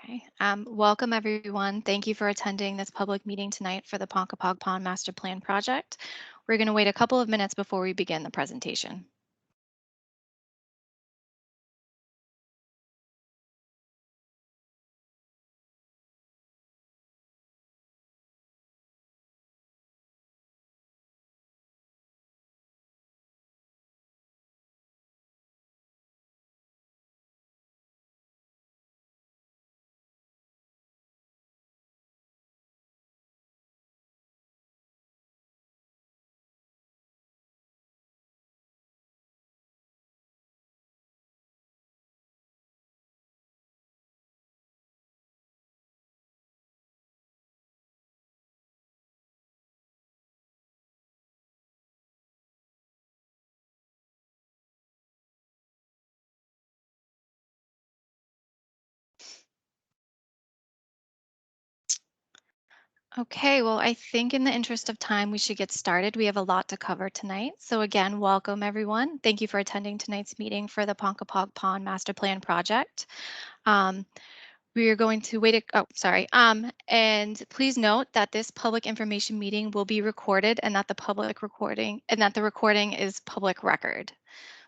Okay. Welcome everyone. Thank you for attending this public meeting tonight for the Ponkapoag Pond Master Plan project. We're going to wait a couple of minutes before we begin the presentation. Okay, well, I think in the interest of time, we should get started. We have a lot to cover tonight. So again, welcome everyone. Thank you for attending tonight's meeting for the Ponkapoag Pond Master Plan project. We are going to wait. And please note that this public information meeting will be recorded and that the recording is public record.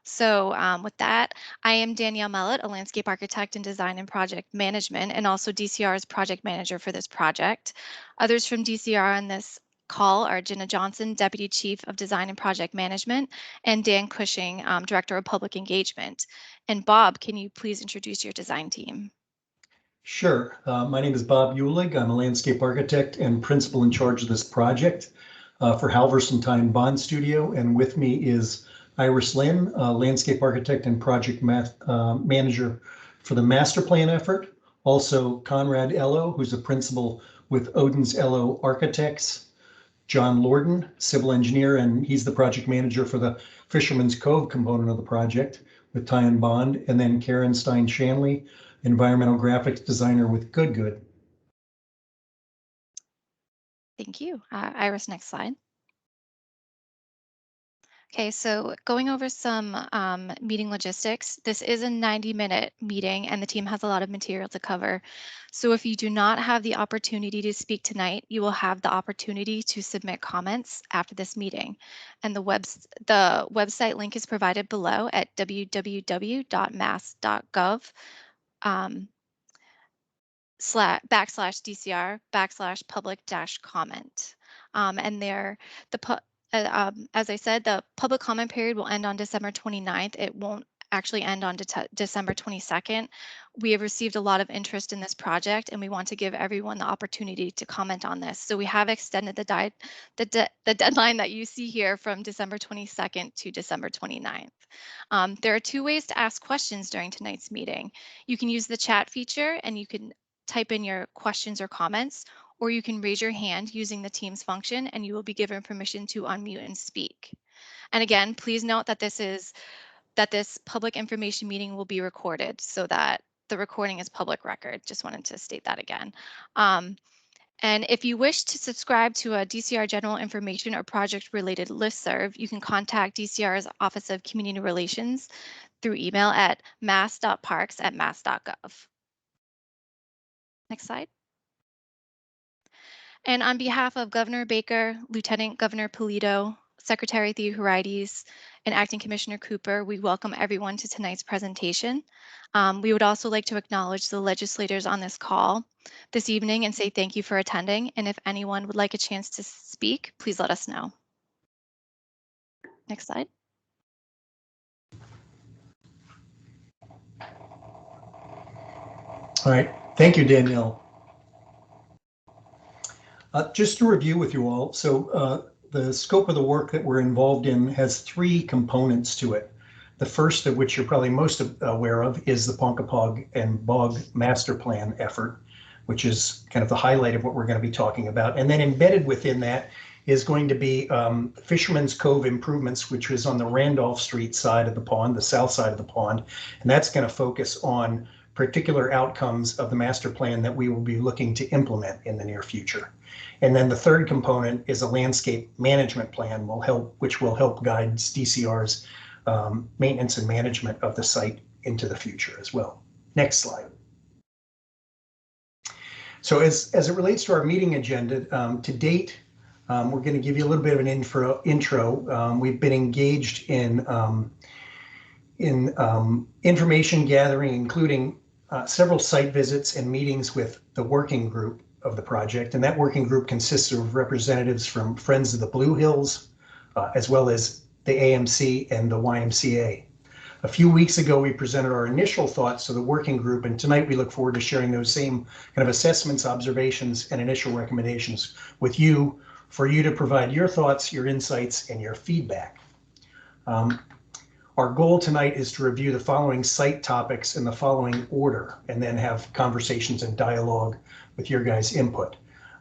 So with that, I am Danielle Mellett, a landscape architect in design and project management, and also DCR's project manager for this project. Others from DCR on this call are Jenna Johnson, Deputy Chief of Design and Project Management, and Dan Cushing, Director of Public Engagement. And Bob, can you please introduce your design team? Sure. My name is Bob Uhlig. I'm a landscape architect and principal in charge of this project for Halverson Time Bond Studio. And with me is Iris Lynn, landscape architect and project manager for the master plan effort. Also Conrad Ello, who's a principal with Odin's Ello Architects. John Lorden, civil engineer, and he's the project manager for the Fisherman's Cove component of the project with Ty and Bond. And then Karen Stein Shanley, environmental graphics designer with Good. Thank you. Iris, next slide. Okay, so going over some meeting logistics, this is a 90-minute meeting and the team has a lot of material to cover. So if you do not have the opportunity to speak tonight, you will have the opportunity to submit comments after this meeting. And the website link is provided below at www.mass.gov /DCR/public-comment. And there, as I said, the public comment period will end on December 29th. It won't actually end on December 22nd. We have received a lot of interest in this project and we want to give everyone the opportunity to comment on this. So we have extended the deadline that you see here from December 22nd to December 29th. There are two ways to ask questions during tonight's meeting. You can use the chat feature and you can type in your questions or comments, or you can raise your hand using the Teams function and you will be given permission to unmute and speak. And again, please note that this public information meeting will be recorded so that the recording is public record. Just wanted to state that again. And if you wish to subscribe to a DCR general information or project related listserv, you can contact DCR's Office of Community Relations through email at mass.parks@mass.gov. Next slide. And on behalf of Governor Baker, Lieutenant Governor Polito, Secretary Theoharides, and Acting Commissioner Cooper, we welcome everyone to tonight's presentation. We would also like to acknowledge the legislators on this call this evening and say thank you for attending. And if anyone would like a chance to speak, please let us know. Next slide. All right. Thank you, Danielle. Just to review with you all, so the scope of the work that we're involved in has three components to it. The first of which you're probably most aware of is the Ponkapoag and Bog Master Plan effort, which is kind of the highlight of what we're going to be talking about. And then embedded within that is going to be Fisherman's Cove improvements, which is on the Randolph Street side of the pond, the south side of the pond. And that's going to focus on particular outcomes of the master plan that we will be looking to implement in the near future. And then the third component is a landscape management plan which will help guide DCR's maintenance and management of the site into the future as well. Next slide. So as it relates to our meeting agenda, to date, we're going to give you a little bit of an intro. We've been engaged in information gathering, including several site visits and meetings with the working group of the project. And that working group consists of representatives from Friends of the Blue Hills, as well as the AMC and the YMCA. A few weeks ago, we presented our initial thoughts to the working group, and tonight we look forward to sharing those same kind of assessments, observations, and initial recommendations with you for you to provide your thoughts, your insights, and your feedback. Our goal tonight is to review the following site topics in the following order, and then have conversations and dialogue with your guys' input.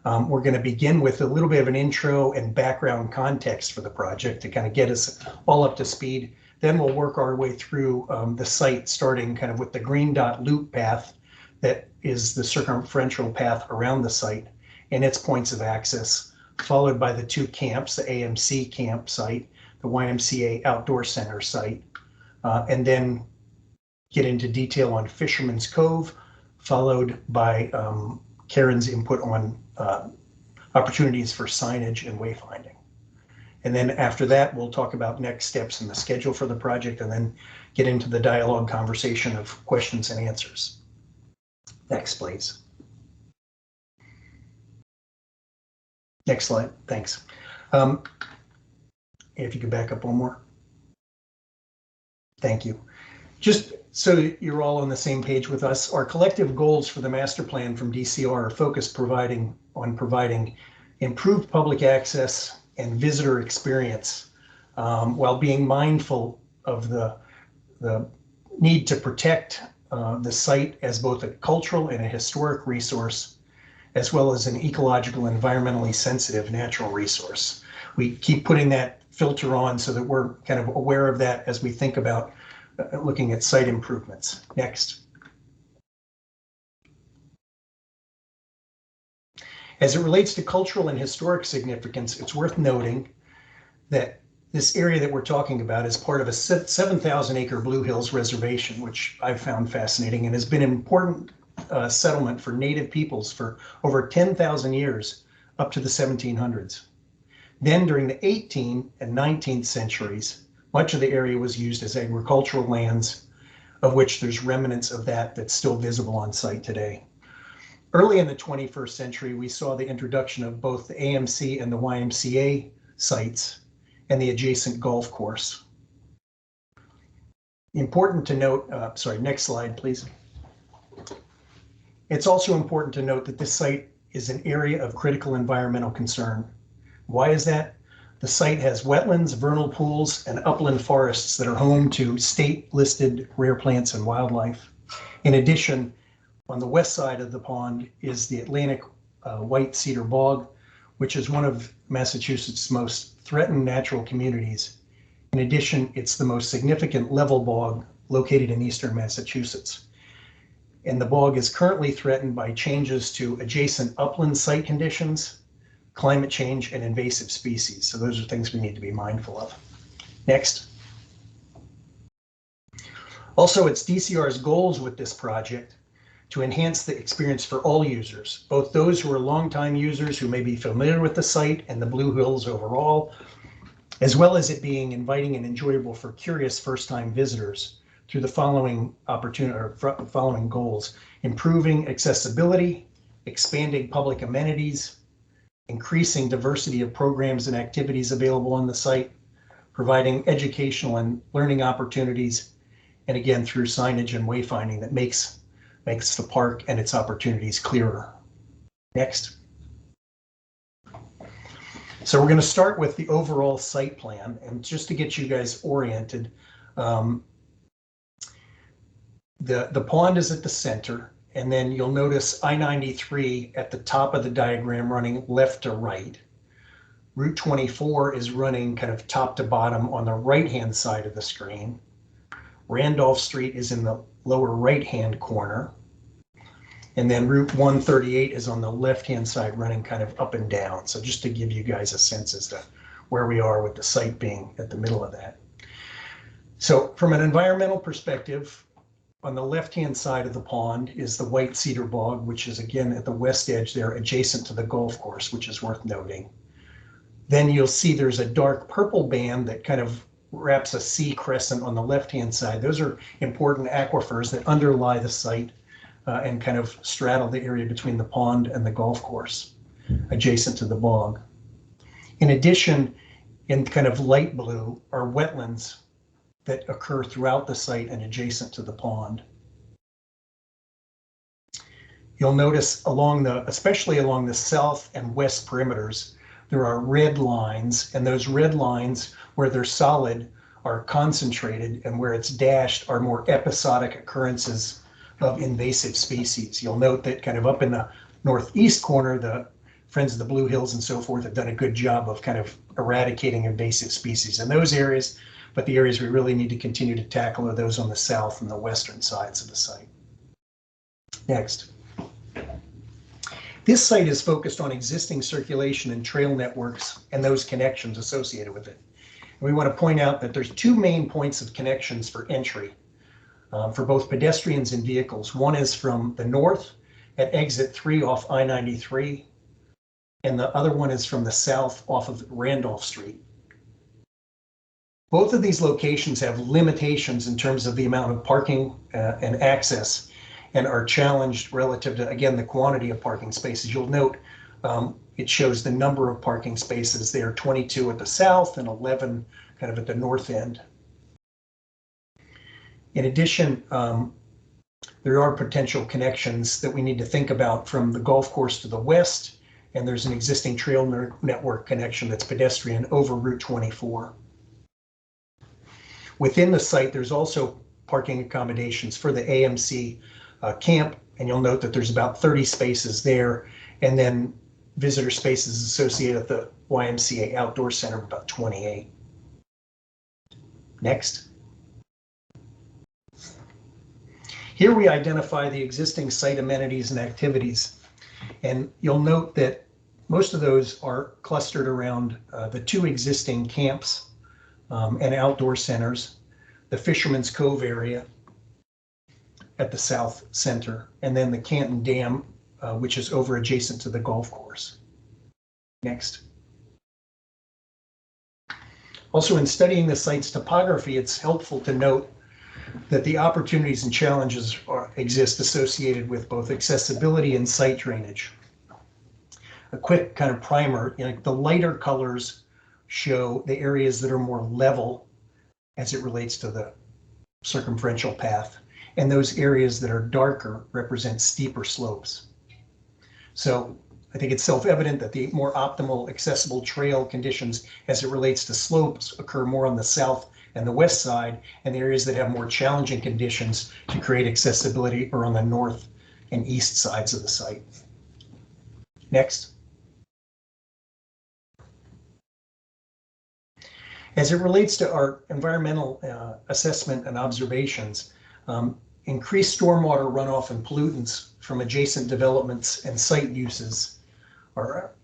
We're going to begin with a little bit of an intro and background context for the project to kind of get us all up to speed. Then we'll work our way through the site, starting kind of with the green dot loop path that is the circumferential path around the site and its points of access, followed by the two camps, the AMC campsite, the YMCA Outdoor Center site, and then get into detail on Fisherman's Cove, followed by Karen's input on opportunities for signage and wayfinding. And then after that, we'll talk about next steps in the schedule for the project, and then get into the dialogue conversation of questions and answers. Next, please. Next slide, thanks. If you could back up one more. Thank you. Just so you're all on the same page with us, our collective goals for the master plan from DCR are focused on providing improved public access and visitor experience, while being mindful of the need to protect the site as both a cultural and a historic resource, as well as an ecological, environmentally sensitive natural resource. We keep putting that filter on so that we're kind of aware of that as we think about looking at site improvements. Next. As it relates to cultural and historic significance, it's worth noting that this area that we're talking about is part of a 7,000 acre Blue Hills reservation, which I've found fascinating and has been an important settlement for Native peoples for over 10,000 years up to the 1700s. Then during the 18th and 19th centuries, much of the area was used as agricultural lands, of which there's remnants of that's still visible on site today. Early in the 21st century, we saw the introduction of both the AMC and the YMCA sites and the adjacent golf course. Important to note, next slide, please. It's also important to note that this site is an area of critical environmental concern. Why is that? The site has wetlands, vernal pools, and upland forests that are home to state-listed rare plants and wildlife. In addition, on the west side of the pond is the Atlantic white cedar bog, which is one of Massachusetts' most threatened natural communities. In addition, it's the most significant level bog located in eastern Massachusetts. And the bog is currently threatened by changes to adjacent upland site conditions, climate change, and invasive species. So those are things we need to be mindful of. Next. Also, it's DCR's goals with this project to enhance the experience for all users, both those who are longtime users who may be familiar with the site and the Blue Hills overall, as well as it being inviting and enjoyable for curious first-time visitors through the following following goals: improving accessibility, expanding public amenities, increasing diversity of programs and activities available on the site, providing educational and learning opportunities, and again, through signage and wayfinding that makes the park and its opportunities clearer. Next. So we're going to start with the overall site plan, and just to get you guys oriented, the pond is at the center, and then you'll notice I-93 at the top of the diagram running left to right. Route 24 is running kind of top to bottom on the right-hand side of the screen. Randolph Street is in the lower right-hand corner. And then Route 138 is on the left-hand side running kind of up and down. So just to give you guys a sense as to where we are with the site being at the middle of that. So from an environmental perspective, On the left-hand side of the pond is the white cedar bog, which is again at the west edge there, adjacent to the golf course, which is worth noting. Then you'll see there's a dark purple band that kind of wraps a C crescent on the left-hand side. Those are important aquifers that underlie the site and kind of straddle the area between the pond and the golf course, adjacent to the bog. In addition, in kind of light blue are wetlands that occur throughout the site and adjacent to the pond. You'll notice especially along the south and west perimeters, there are red lines, and those red lines where they're solid are concentrated, and where it's dashed are more episodic occurrences of invasive species. You'll note that kind of up in the northeast corner, the Friends of the Blue Hills and so forth have done a good job of kind of eradicating invasive species in those areas, but the areas we really need to continue to tackle are those on the south and the western sides of the site. Next. This site is focused on existing circulation and trail networks and those connections associated with it. And we want to point out that there's two main points of connections for entry for both pedestrians and vehicles. One is from the north at exit 3 off I-93, and the other one is from the south off of Randolph Street. Both of these locations have limitations in terms of the amount of parking and access, and are challenged relative to, again, the quantity of parking spaces. You'll note it shows the number of parking spaces there, 22 at the south and 11 kind of at the north end. In addition, there are potential connections that we need to think about from the golf course to the west, and there's an existing trail network connection that's pedestrian over Route 24. Within the site, there's also parking accommodations for the Ymca Camp, and you'll note that there's about 30 spaces there, and then visitor spaces associated with the Ymca Outdoor Center, about 28. Next. Here we identify the existing site amenities and activities, and you'll note that most of those are clustered around the two existing camps and outdoor centers, the Fisherman's Cove area at the south center, and then the Canton Dam, which is over adjacent to the golf course. Next. Also, in studying the site's topography, it's helpful to note that the opportunities and challenges exist associated with both accessibility and site drainage. A quick kind of primer, the lighter colors show the areas that are more level as it relates to the circumferential path, and those areas that are darker represent steeper slopes. So I think it's self-evident that the more optimal accessible trail conditions as it relates to slopes occur more on the south and the west side, and the areas that have more challenging conditions to create accessibility are on the north and east sides of the site. Next. As it relates to our environmental assessment and observations, increased stormwater runoff and pollutants from adjacent developments and site uses are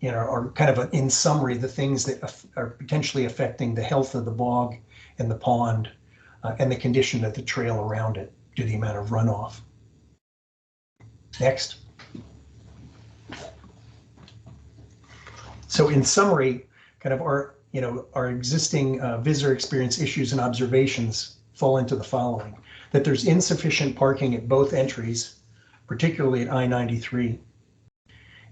kind of, in summary, the things that are potentially affecting the health of the bog and the pond and the condition of the trail around it due to the amount of runoff. Next. So in summary, kind of our existing visitor experience issues and observations fall into the following: that there's insufficient parking at both entries, particularly at I-93.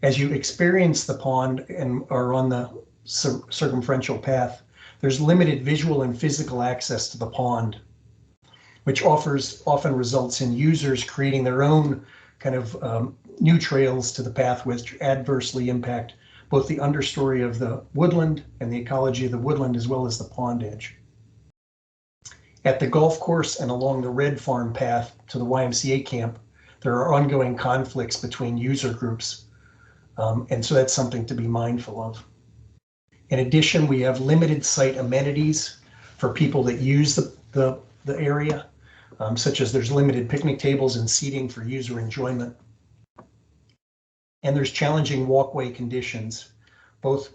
As you experience the pond and are on the circumferential path, there's limited visual and physical access to the pond, which often results in users creating their own kind of new trails to the path, which adversely impact both the understory of the woodland and the ecology of the woodland, as well as the pond edge. At the golf course and along the Red Farm path to the Ymca Camp, there are ongoing conflicts between user groups, and so that's something to be mindful of. In addition, we have limited site amenities for people that use the area, such as there's limited picnic tables and seating for user enjoyment. And there's challenging walkway conditions, both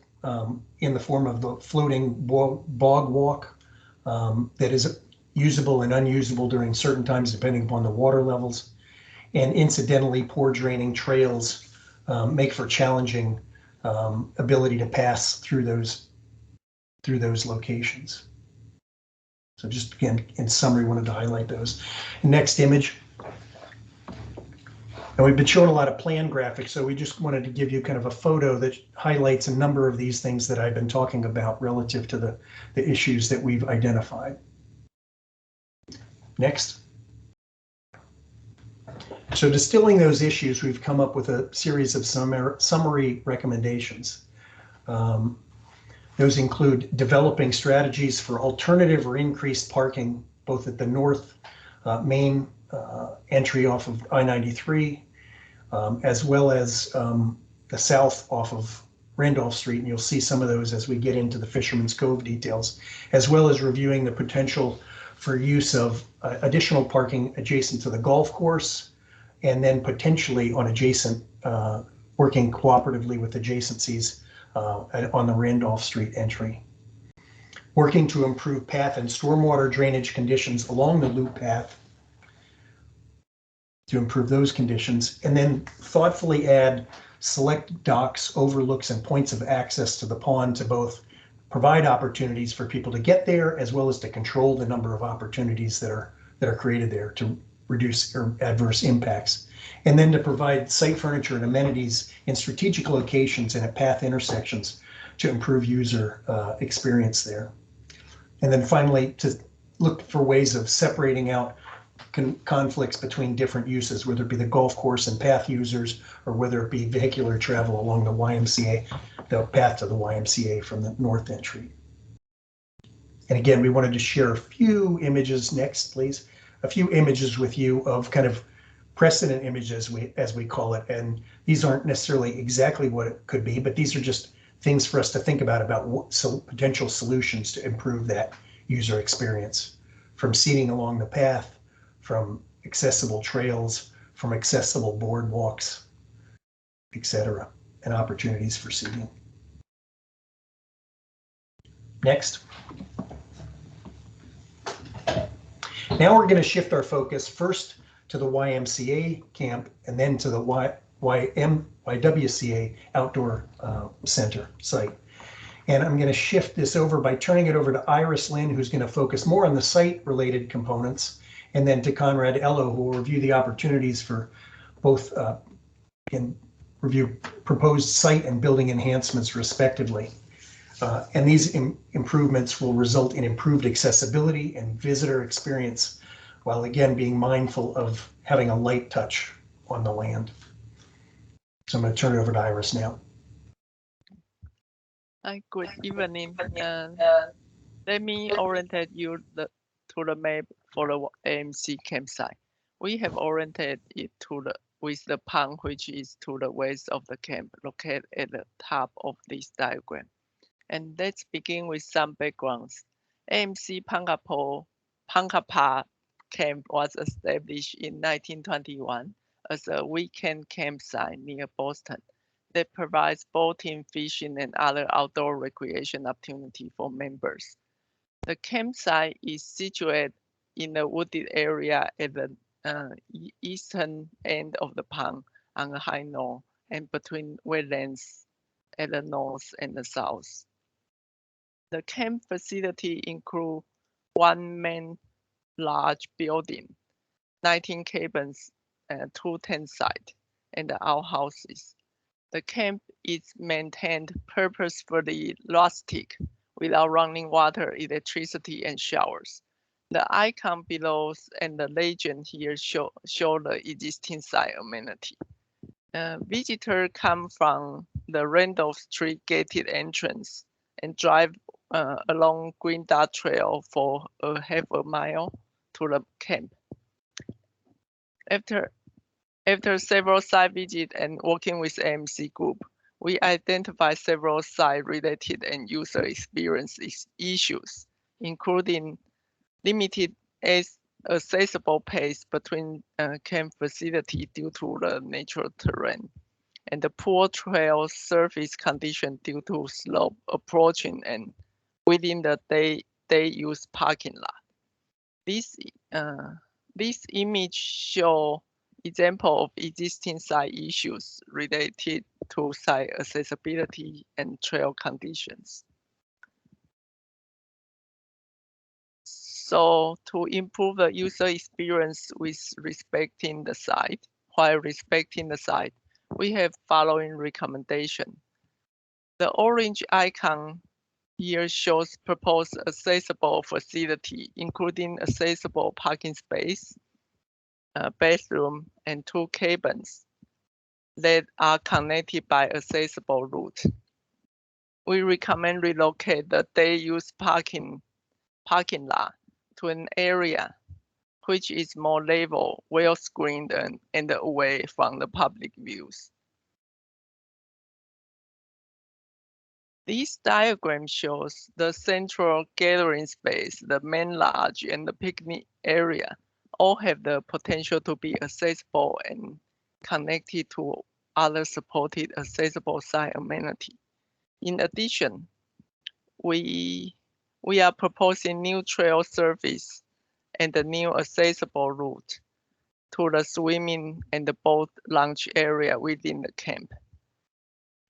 in the form of the floating bog walk that is usable and unusable during certain times depending upon the water levels. And incidentally, poor draining trails make for challenging ability to pass through those locations. So just again, in summary, wanted to highlight those. Next image. And we've been showing a lot of plan graphics, so we just wanted to give you kind of a photo that highlights a number of these things that I've been talking about relative to the issues that we've identified. Next. So distilling those issues, we've come up with a series of summary recommendations. Those include developing strategies for alternative or increased parking, both at the north main entry off of I-93, as well as the south off of Randolph Street, and you'll see some of those as we get into the Fisherman's Cove details, as well as reviewing the potential for use of additional parking adjacent to the golf course, and then potentially on adjacent, working cooperatively with adjacencies on the Randolph Street entry. Working to improve path and stormwater drainage conditions along the loop path to improve those conditions, and then thoughtfully add select docks, overlooks, and points of access to the pond to both provide opportunities for people to get there, as well as to control the number of opportunities that are created there to reduce adverse impacts. And then to provide site furniture and amenities in strategic locations and at path intersections to improve user experience there. And then finally, to look for ways of separating out conflicts between different uses, whether it be the golf course and path users, or whether it be vehicular travel along the YMCA, the path to the YMCA from the north entry. And again, we wanted to share a few images, next please, a few images with you of kind of precedent images, as we call it. And these aren't necessarily exactly what it could be, but these are just things for us to think about what potential solutions to improve that user experience, from seating along the path, from accessible trails, from accessible boardwalks, etc., and opportunities for seating. Next. Now we're going to shift our focus first to the YMCA camp and then to the YWCA outdoor center site. And I'm going to shift this over by turning it over to Iris Lynn, who's going to focus more on the site-related components, and then to Conrad Ello, who will review the opportunities for both and review proposed site and building enhancements respectively. And these improvements will result in improved accessibility and visitor experience, while again being mindful of having a light touch on the land. So I'm going to turn it over to Iris now. Hi, good evening. Let me orientate you to the map for the AMC campsite. We have oriented it with the pond, which is to the west of the camp, located at the top of this diagram. And let's begin with some backgrounds. AMC Pankapa camp was established in 1921 as a weekend campsite near Boston that provides boating, fishing, and other outdoor recreation opportunity for members. The campsite is situated in a wooded area at the eastern end of the pond on a high knoll and between wetlands at the north and the south. The camp facility includes one main large building, 19 cabins, 2 tent sites, and the outhouses. The camp is maintained purposefully rustic, without running water, electricity, and showers. The icon below and the legend here show the existing site amenity. Visitors come from the Randolph Street gated entrance and drive along Green Dot Trail for a half a mile to the camp. After several site visits and working with AMC Group, we identify several site-related and user experience issues, including limited accessible pace between camp facility due to the natural terrain, and the poor trail surface condition due to slope approaching and within the day use parking lot. This image show example of existing site issues related to site accessibility and trail conditions. So to improve the user experience with respecting the site, we have following recommendation. The orange icon here shows proposed accessible facility, including accessible parking space, bathroom, and 2 cabins that are connected by accessible route. We recommend relocate the day use parking lot to an area which is more level, well screened, and away from the public views. This diagram shows the central gathering space, the main lodge, and the picnic area all have the potential to be accessible and connected to other supported accessible site amenity. In addition, we are proposing new trail service and a new accessible route to the swimming and the boat launch area within the camp.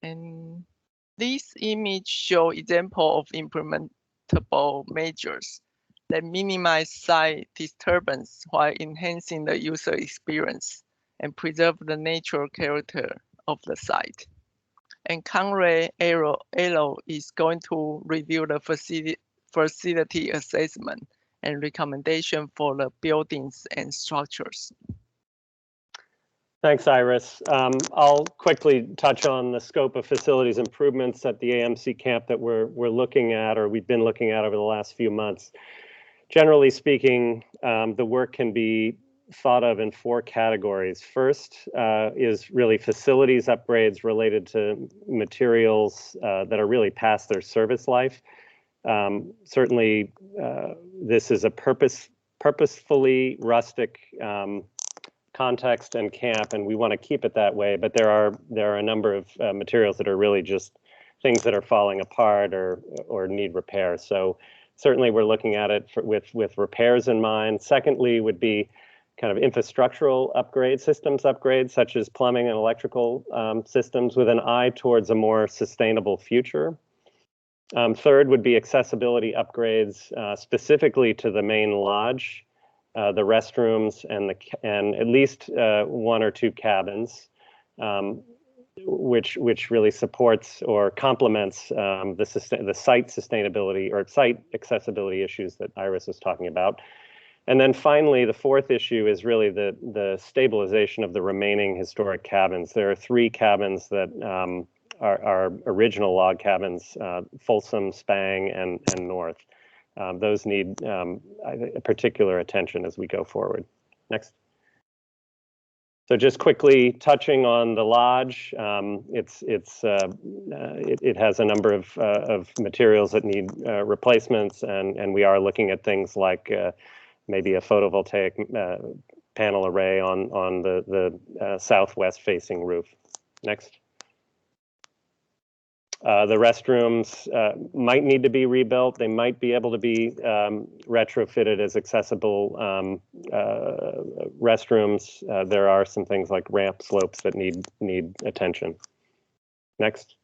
And this image show example of implementable measures that minimize site disturbance while enhancing the user experience and preserve the natural character of the site. And Conrad Arrow is going to review the facility assessment and recommendation for the buildings and structures. Thanks, Iris. I'll quickly touch on the scope of facilities improvements at the Ymca Camp that we're looking at, or we've been looking at over the last few months. Generally speaking, the work can be thought of in 4 categories. First is really facilities upgrades related to materials that are really past their service life. Certainly, this is a purposefully rustic context and camp, and we want to keep it that way. But there are a number of materials that are really just things that are falling apart or need repair. So certainly we're looking at it with repairs in mind. Secondly would be kind of infrastructural upgrades, systems upgrades, such as plumbing and electrical systems with an eye towards a more sustainable future. Third would be accessibility upgrades specifically to the main lodge, the restrooms, and at least 1 or 2 cabins, which really supports or complements the site sustainability or site accessibility issues that Iris was talking about. And then finally, the 4th issue is really the stabilization of the remaining historic cabins. There are 3 cabins that are original log cabins, Folsom, Spang, and North. Those need particular attention as we go forward. Next. So just quickly touching on the lodge, it has a number of materials that need replacements, and we are looking at things like maybe a photovoltaic panel array on the southwest facing roof. Next. The restrooms might need to be rebuilt. They might be able to be retrofitted as accessible restrooms. There are some things like ramp slopes that need attention. Next.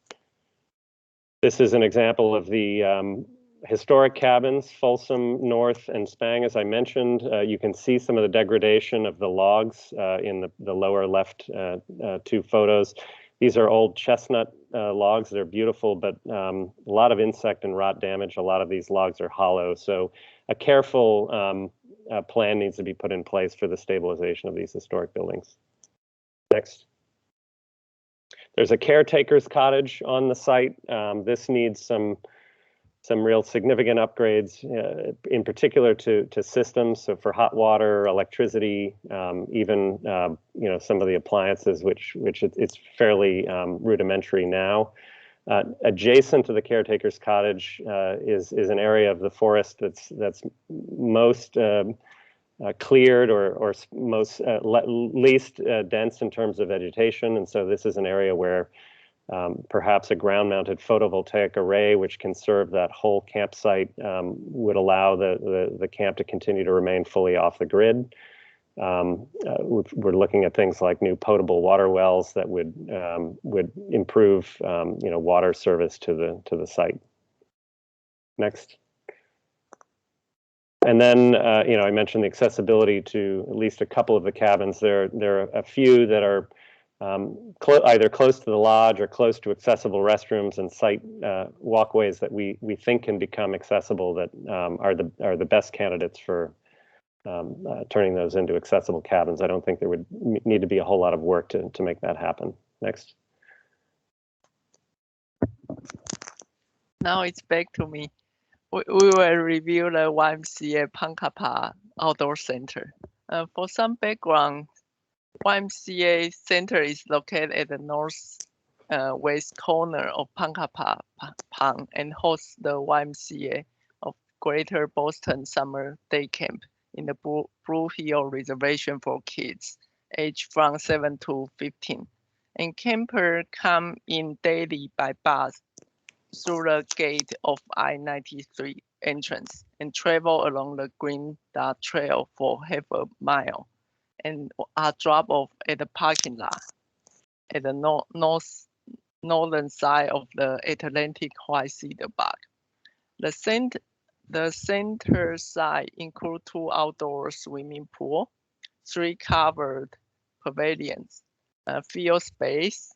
This is an example of the historic cabins, Folsom, North, and Spang. As I mentioned, you can see some of the degradation of the logs in the lower left 2 photos. These are old chestnut logs. They're beautiful, but a lot of insect and rot damage. A lot of these logs are hollow. So a careful plan needs to be put in place for the stabilization of these historic buildings. Next. There's a Caretakers Cottage on the site. This needs some real significant upgrades, in particular to systems. So for hot water, electricity, even some of the appliances, which it's fairly rudimentary now. Adjacent to the Caretakers Cottage is an area of the forest that's most cleared or most least dense in terms of vegetation, and so this is an area where Perhaps a ground-mounted photovoltaic array, which can serve that whole campsite, would allow the camp to continue to remain fully off the grid. We're looking at things like new potable water wells that would improve, water service to the site. Next. And then, I mentioned the accessibility to at least a couple of the cabins. There are a few that are either close to the lodge or close to accessible restrooms and site walkways that we think can become accessible, that are the best candidates for turning those into accessible cabins. I don't think there would need to be a whole lot of work to make that happen. Next. Now it's back to me. We will review the YMCA Pankapa Outdoor Center. For some background, YMCA Center is located at the north west corner of Pankapa and hosts the YMCA of Greater Boston Summer Day Camp in the Blue Hill Reservation for kids aged from 7 to 15. And campers come in daily by bus through the gate of I-93 entrance and travel along the Green Dot Trail for half a mile and are dropped off at the parking lot at the northern side of the Atlantic White Cedar Park. The center site includes 2 outdoor swimming pools, 3 covered pavilions, field space,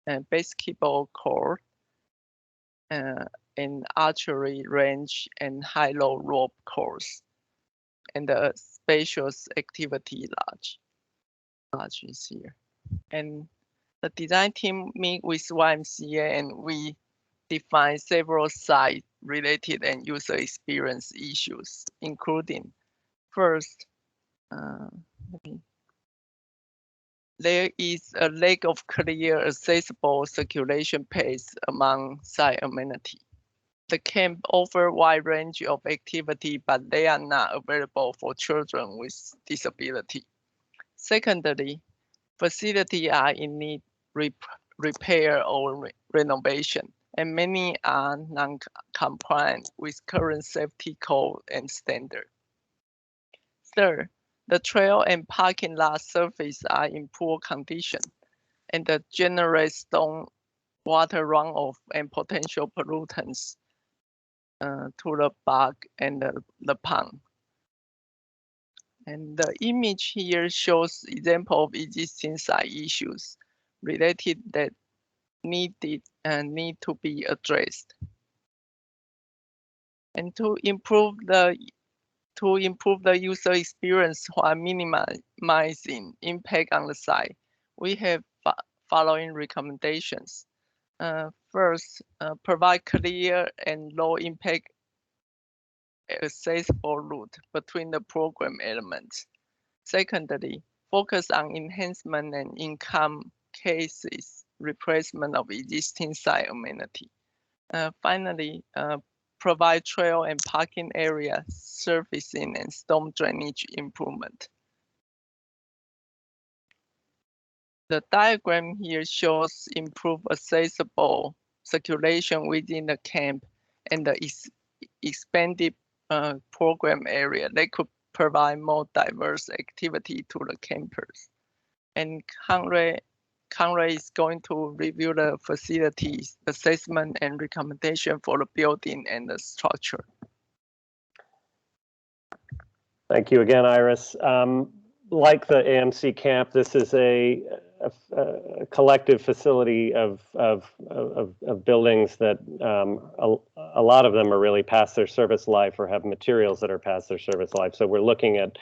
and basketball court, an archery range and high-low rope course, and a spacious activity lodge. Lodge is here. And the design team meet with YMCA and we define several site-related and user experience issues, including first, there is a lack of clear, accessible circulation paths among site amenities. The camp offers a wide range of activity, but they are not available for children with disability. Secondly, facilities are in need repair or renovation, and many are non-compliant with current safety code and standard. Third, the trail and parking lot surface are in poor condition, and the generate storm water runoff and potential pollutants to the bog and the pond. And the image here shows example of existing site issues related that need to be addressed. And to improve the user experience while minimizing impact on the site, we have following recommendations. First, provide clear and low impact accessible route between the program elements. Secondly, focus on enhancement and income cases, replacement of existing site amenity. Finally, provide trail and parking area surfacing and storm drainage improvement. The diagram here shows improved accessible circulation within the camp and the expanded program area. They could provide more diverse activity to the campers. And Conrad is going to review the facilities assessment and recommendation for the building and the structure. Thank you again, Iris. Like the AMC camp, this is a collective facility of buildings that a lot of them are really past their service life or have materials that are past their service life. So we're looking at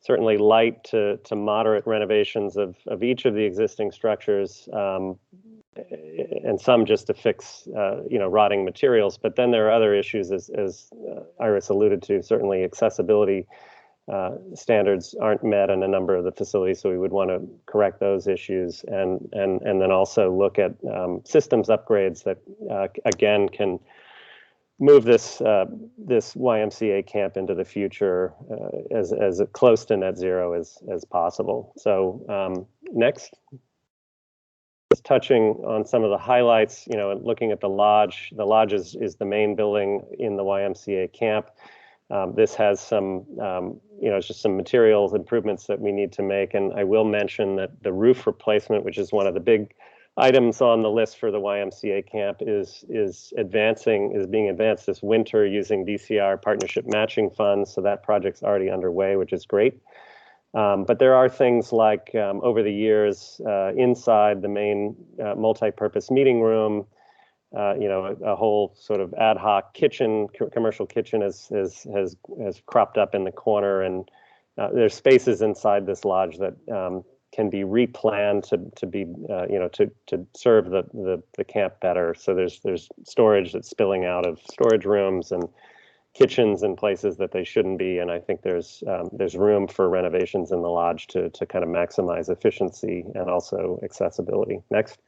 certainly light to moderate renovations of each of the existing structures, and some just to fix rotting materials. But then there are other issues, as Iris alluded to. Certainly accessibility standards aren't met in a number of the facilities, so we would want to correct those issues, and then also look at systems upgrades that again can move this YMCA camp into the future as close to net zero as possible. So next. just touching on some of the highlights, looking at the lodge. The lodge is the main building in the YMCA camp. This has some, just some materials improvements that we need to make. And I will mention that the roof replacement, which is one of the big items on the list for the YMCA camp, is being advanced this winter using DCR partnership matching funds. So that project's already underway, which is great. But there are things like over the years inside the main multi-purpose meeting room, a whole sort of ad hoc kitchen, commercial kitchen has cropped up in the corner, and there's spaces inside this lodge that can be replanned to be, to serve the camp better. So there's storage that's spilling out of storage rooms and kitchens in places that they shouldn't be, and I think there's room for renovations in the lodge to kind of maximize efficiency and also accessibility. Next.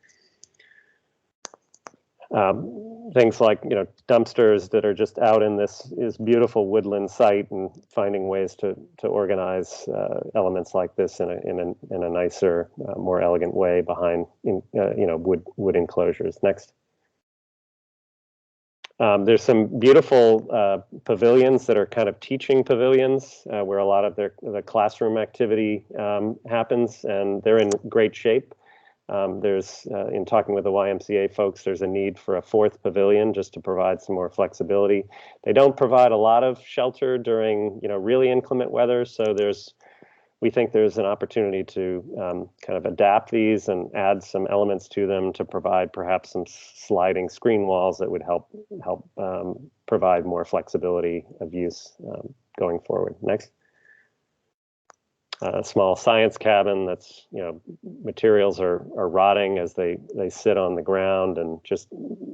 Things like dumpsters that are just out in this beautiful woodland site, and finding ways to organize elements like this in a nicer, more elegant way behind wood enclosures. Next. There's some beautiful pavilions that are kind of teaching pavilions where a lot of the classroom activity happens, and they're in great shape. In talking with the YMCA folks, there's a need for a fourth pavilion just to provide some more flexibility. They don't provide a lot of shelter during really inclement weather, so we think there's an opportunity to kind of adapt these and add some elements to them to provide perhaps some sliding screen walls that would help provide more flexibility of use going forward. Next. A small science cabin that's, materials are rotting as they sit on the ground, and just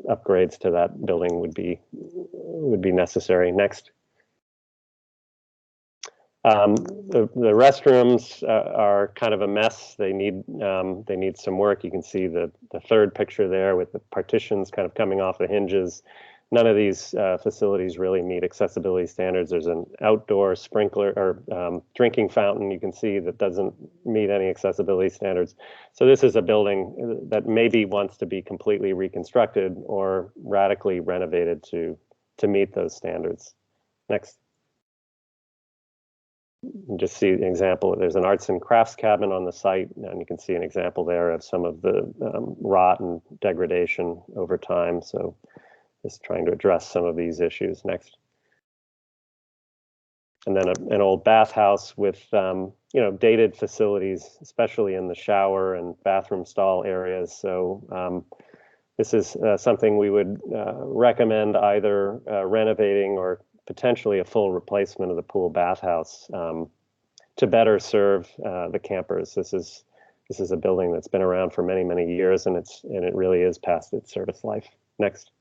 upgrades to that building would be necessary. Next. The restrooms are kind of a mess. They need some work. You can see the third picture there with the partitions kind of coming off the hinges. None of these facilities really meet accessibility standards. There's an outdoor sprinkler or drinking fountain you can see that doesn't meet any accessibility standards. So this is a building that maybe wants to be completely reconstructed or radically renovated to meet those standards. Next. You just see an example. There's an arts and crafts cabin on the site, and you can see an example there of some of the rot and degradation over time. So just trying to address some of these issues. Next. And then an old bathhouse with dated facilities, especially in the shower and bathroom stall areas. So this is something we would recommend either renovating or potentially a full replacement of the pool bathhouse to better serve the campers. This is a building that's been around for many, many years, and it really is past its service life. Next.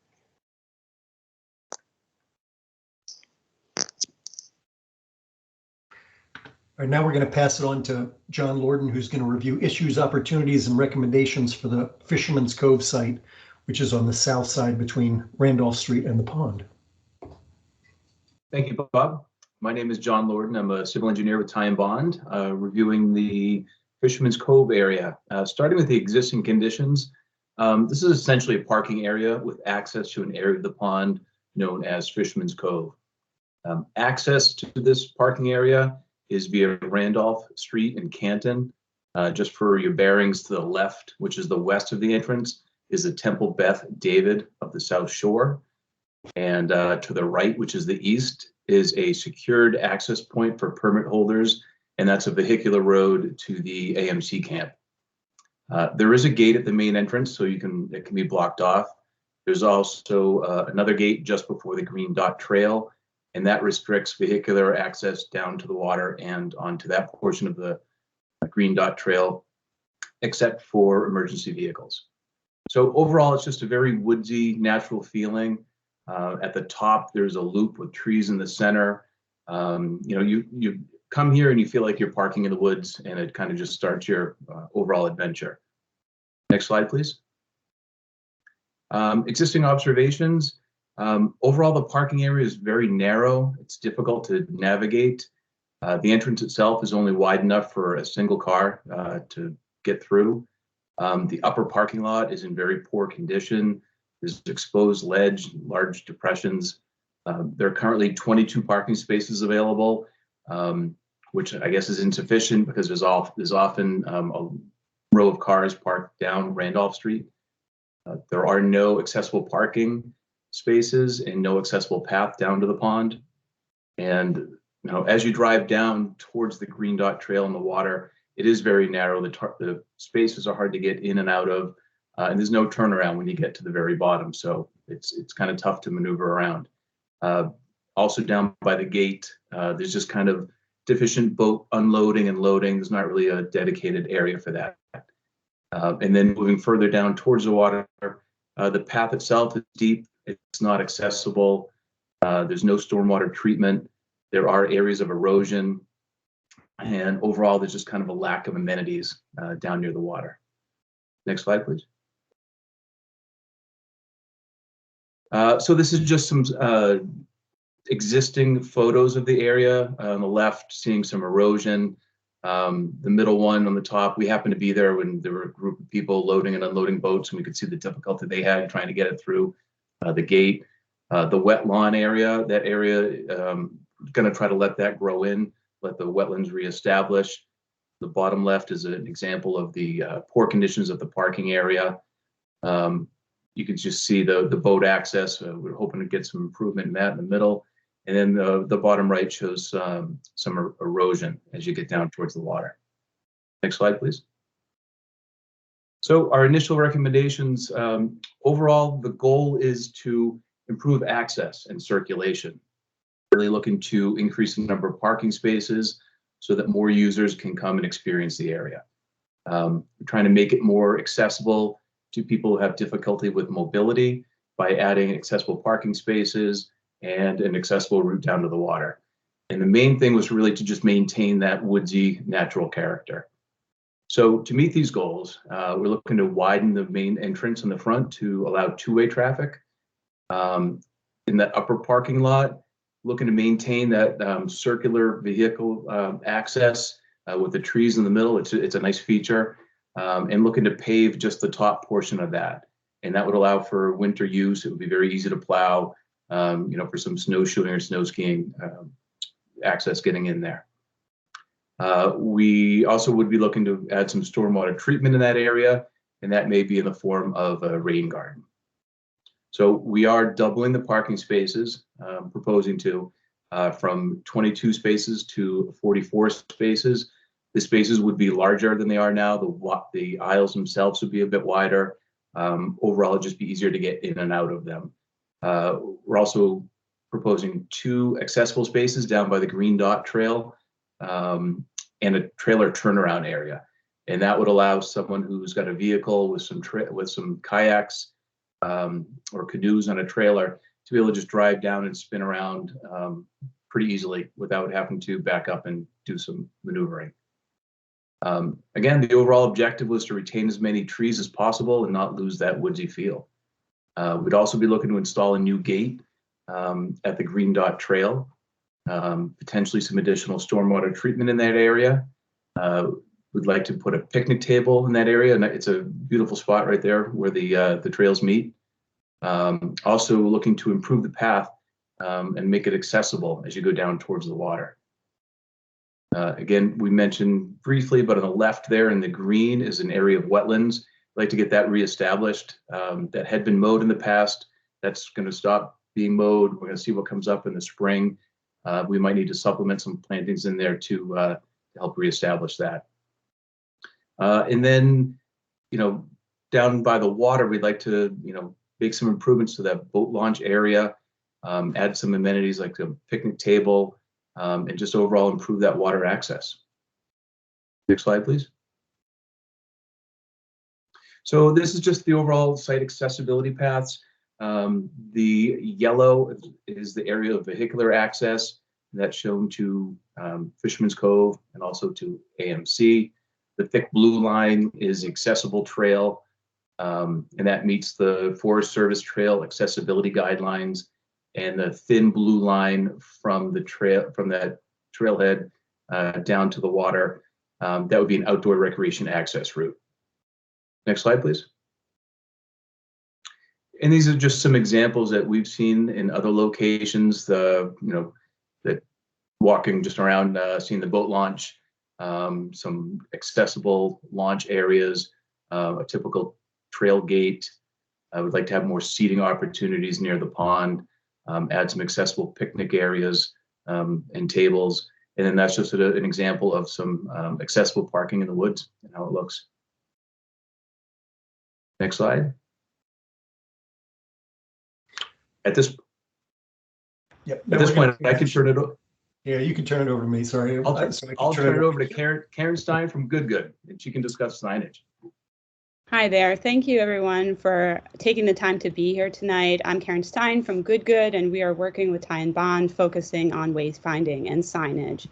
All right, now we're going to pass it on to John Lorden, who's going to review issues, opportunities, and recommendations for the Fisherman's Cove site, which is on the south side between Randolph Street and the pond. Thank you, Bob. My name is John Lorden. I'm a civil engineer with Ty & Bond, reviewing the Fisherman's Cove area. Starting with the existing conditions, this is essentially a parking area with access to an area of the pond known as Fisherman's Cove. Access to this parking area is via Randolph Street in Canton. Just for your bearings, to the left, which is the west of the entrance, is the Temple Beth David of the South Shore. And to the right, which is the east, is a secured access point for permit holders, and that's a vehicular road to the AMC camp. There is a gate at the main entrance, so it can be blocked off. There's also another gate just before the Green Dot Trail, and that restricts vehicular access down to the water and onto that portion of the Green Dot Trail, except for emergency vehicles. So overall, it's just a very woodsy, natural feeling. At the top, there's a loop with trees in the center. You come here and you feel like you're parking in the woods, and it kind of just starts your overall adventure. Next slide, please. Existing observations. Overall, the parking area is very narrow. It's difficult to navigate. The entrance itself is only wide enough for a single car to get through. The upper parking lot is in very poor condition. There's exposed ledge, large depressions. There are currently 22 parking spaces available, which I guess is insufficient because there's often a row of cars parked down Randolph Street. There are no accessible parking spaces and no accessible path down to the pond. And as you drive down towards the green dot trail in the water, it is very narrow. The spaces are hard to get in and out of, and there's no turnaround when you get to the very bottom. So it's kind of tough to maneuver around. Also down by the gate, there's just kind of deficient boat unloading and loading. There's not really a dedicated area for that. And then moving further down towards the water, the path itself is deep. It's not accessible. There's no stormwater treatment. There are areas of erosion. And overall, there's just kind of a lack of amenities down near the water. Next slide, please. So this is just some existing photos of the area. On the left, seeing some erosion. The middle one on the top, we happened to be there when there were a group of people loading and unloading boats, and we could see the difficulty they had trying to get it through the gate. The wet lawn area, that area, going to try to let that grow in, let the wetlands reestablish. The bottom left is an example of the poor conditions of the parking area. You can just see the boat access. We're hoping to get some improvement in that in the middle. And then the bottom right shows some erosion as you get down towards the water. Next slide, please. So our initial recommendations, overall, the goal is to improve access and circulation. Really looking to increase the number of parking spaces so that more users can come and experience the area. We're trying to make it more accessible to people who have difficulty with mobility by adding accessible parking spaces and an accessible route down to the water. And the main thing was really to just maintain that woodsy natural character. So to meet these goals, we're looking to widen the main entrance in the front to allow two-way traffic. In that upper parking lot, looking to maintain that circular vehicle access with the trees in the middle. It's a nice feature. And looking to pave just the top portion of that. And that would allow for winter use. It would be very easy to plow, for some snowshoeing or snow skiing access getting in there. We also would be looking to add some stormwater treatment in that area, and that may be in the form of a rain garden. So we are doubling the parking spaces, proposing to from 22 spaces to 44 spaces. The spaces would be larger than they are now. The aisles themselves would be a bit wider. Overall, it'd just be easier to get in and out of them. We're also proposing 2 accessible spaces down by the Green Dot Trail and a trailer turnaround area. And that would allow someone who's got a vehicle with some kayaks or canoes on a trailer to be able to just drive down and spin around pretty easily without having to back up and do some maneuvering. Again, the overall objective was to retain as many trees as possible and not lose that woodsy feel. We'd also be looking to install a new gate at the Green Dot Trail, potentially some additional stormwater treatment in that area. We'd like to put a picnic table in that area, and it's a beautiful spot right there where the trails meet. Also looking to improve the path and make it accessible as you go down towards the water. Again, we mentioned briefly, but on the left there in the green is an area of wetlands. I'd like to get that reestablished. That had been mowed in the past. That's going to stop being mowed. We're going to see what comes up in the spring. We might need to supplement some plantings in there to help reestablish that. And then, down by the water, we'd like to, make some improvements to that boat launch area, add some amenities like a picnic table, and just overall improve that water access. Next slide, please. So this is just the overall site accessibility paths. The yellow is the area of vehicular access that's shown to Fisherman's Cove and also to AMC. The thick blue line is accessible trail, and that meets the Forest Service trail accessibility guidelines. And the thin blue line from the trail, from that trailhead down to the water, that would be an outdoor recreation access route. Next slide, please. And these are just some examples that we've seen in other locations. That walking just around, seeing the boat launch, some accessible launch areas, a typical trail gate. I would like to have more seating opportunities near the pond, add some accessible picnic areas and tables. And then that's just an example of some accessible parking in the woods and how it looks. Next slide. At this point, I can turn it over. Yeah, you can turn it over to me. Sorry. I'll turn it over to Karen Stein from Good, and she can discuss signage. Hi there. Thank you, everyone, for taking the time to be here tonight. I'm Karen Stein from Good, and we are working with Ty and Bond, focusing on wayfinding and signage.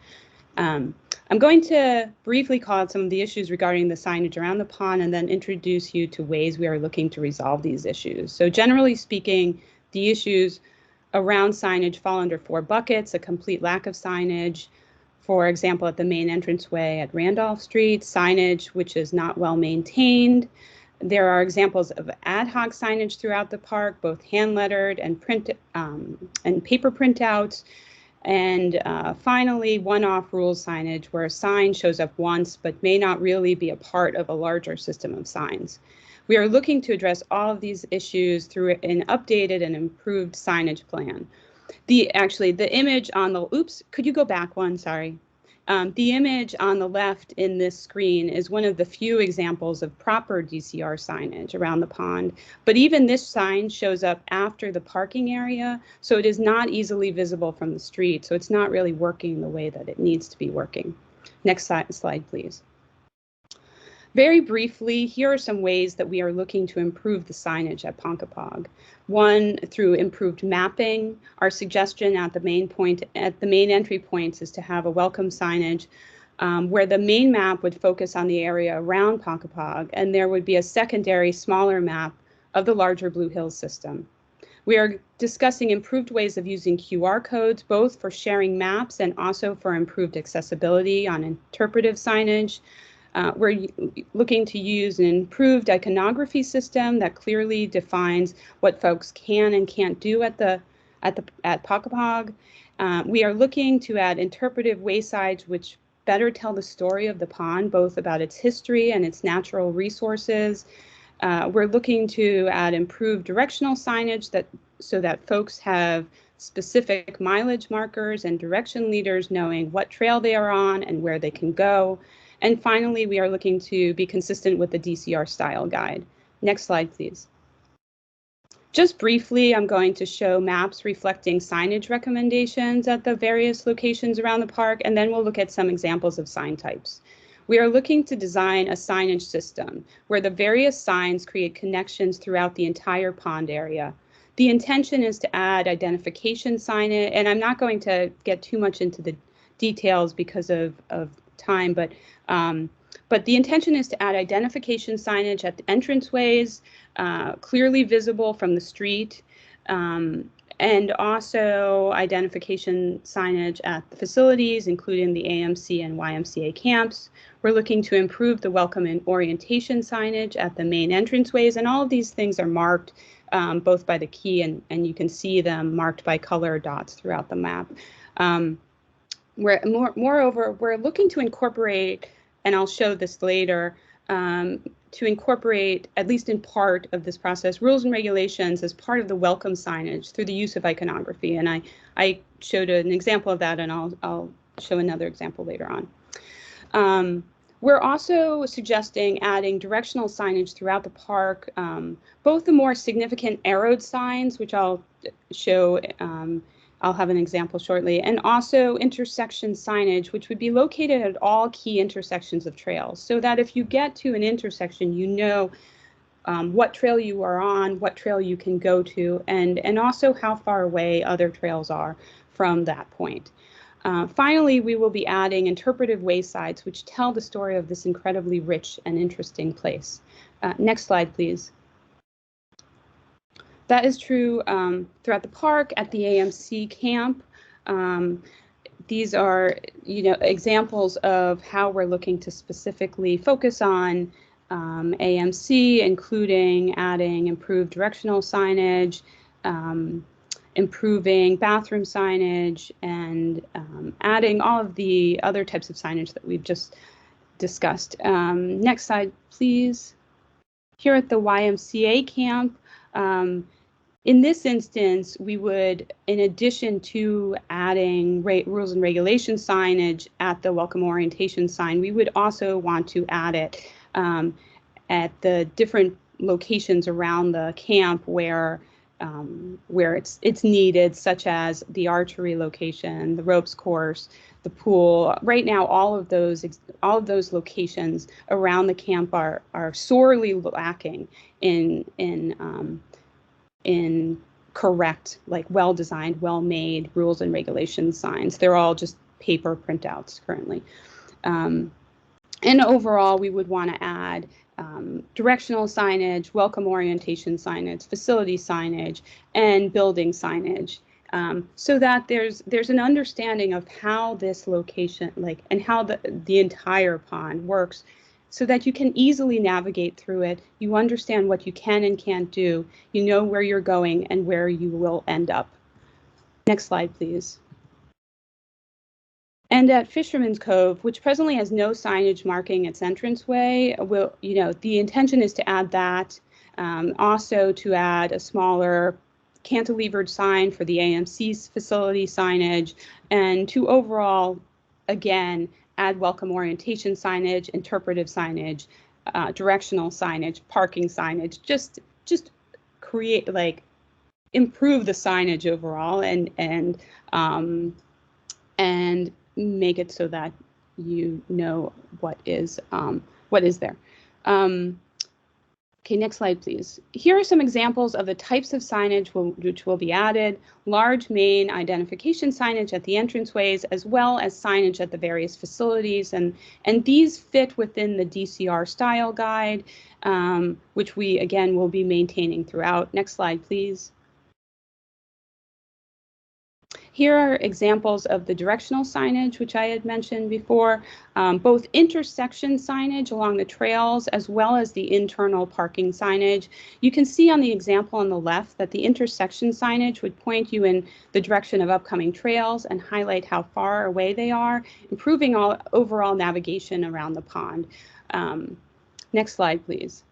I'm going to briefly call out some of the issues regarding the signage around the pond and then introduce you to ways we are looking to resolve these issues. So generally speaking, the issues around signage fall under 4 buckets: a complete lack of signage, for example, at the main entranceway at Randolph Street, signage which is not well maintained. There are examples of ad hoc signage throughout the park, both hand lettered and print and paper printouts. And finally, one-off rules signage, where a sign shows up once but may not really be a part of a larger system of signs. We are looking to address all of these issues through an updated and improved signage plan. The image on the, could you go back one, sorry. The image on the left in this screen is one of the few examples of proper DCR signage around the pond, but even this sign shows up after the parking area, so it is not easily visible from the street, so it's not really working the way that it needs to be working. Next slide, please. Very briefly, here are some ways that we are looking to improve the signage at Ponkapoag. One, through improved mapping. Our suggestion at the main entry points is to have a welcome signage where the main map would focus on the area around Ponkapoag, and there would be a secondary, smaller map of the larger Blue Hills system. We are discussing improved ways of using QR codes, both for sharing maps and also for improved accessibility on interpretive signage. We're looking to use an improved iconography system that clearly defines what folks can and can't do at Ponkapoag. We are looking to add interpretive waysides which better tell the story of the pond, both about its history and its natural resources. We're looking to add improved directional signage so that folks have specific mileage markers and direction leaders knowing what trail they are on and where they can go. And finally, we are looking to be consistent with the DCR style guide. Next slide, please. Just briefly, I'm going to show maps reflecting signage recommendations at the various locations around the park, and then we'll look at some examples of sign types. We are looking to design a signage system where the various signs create connections throughout the entire pond area. The intention is to add identification signage, and I'm not going to get too much into the details because of time, but the intention is to add identification signage at the entranceways, clearly visible from the street, and also identification signage at the facilities, including the AMC and YMCA camps. We're looking to improve the welcome and orientation signage at the main entranceways, and all of these things are marked both by the key and you can see them marked by color dots throughout the map. Moreover, we're looking to incorporate, and I'll show this later, to incorporate, at least in part of this process, rules and regulations as part of the welcome signage through the use of iconography. And I showed an example of that, and I'll show another example later on. We're also suggesting adding directional signage throughout the park, both the more significant arrowed signs, which I'll show, I'll have an example shortly, and also intersection signage, which would be located at all key intersections of trails, so that if you get to an intersection, you know what trail you are on, what trail you can go to, and also how far away other trails are from that point. Finally, we will be adding interpretive waysides, which tell the story of this incredibly rich and interesting place. Next slide, please. That is true throughout the park, at the AMC camp. These are, examples of how we're looking to specifically focus on AMC, including adding improved directional signage, improving bathroom signage, and adding all of the other types of signage that we've just discussed. Next slide, please. Here at the YMCA camp, in this instance, we would, in addition to adding rules and regulations signage at the welcome orientation sign, we would also want to add it at the different locations around the camp where it's needed, such as the archery location, the ropes course, the pool. Right now, all of those locations around the camp are sorely lacking in correct, like well-designed, well-made rules and regulations signs. They're all just paper printouts currently. And overall, we would want to add directional signage, welcome orientation signage, facility signage, and building signage, so that there's an understanding of how this location, and how the entire pond works, so that you can easily navigate through it. You understand what you can and can't do. You know where you're going and where you will end up. Next slide, please. And at Fisherman's Cove, which presently has no signage marking its entranceway, the intention is to add that, also to add a smaller cantilevered sign for the AMC's facility signage, and to overall, again, add welcome orientation signage, interpretive signage, directional signage, parking signage, just create, improve the signage overall, and make it so that you know what is there. Okay, next slide, please. Here are some examples of the types of signage which will be added: large main identification signage at the entranceways, as well as signage at the various facilities. And these fit within the DCR style guide, which we, again, will be maintaining throughout. Next slide, please. Here are examples of the directional signage, which I had mentioned before, both intersection signage along the trails as well as the internal parking signage. You can see on the example on the left that the intersection signage would point you in the direction of upcoming trails and highlight how far away they are, improving overall navigation around the pond. Next slide, please.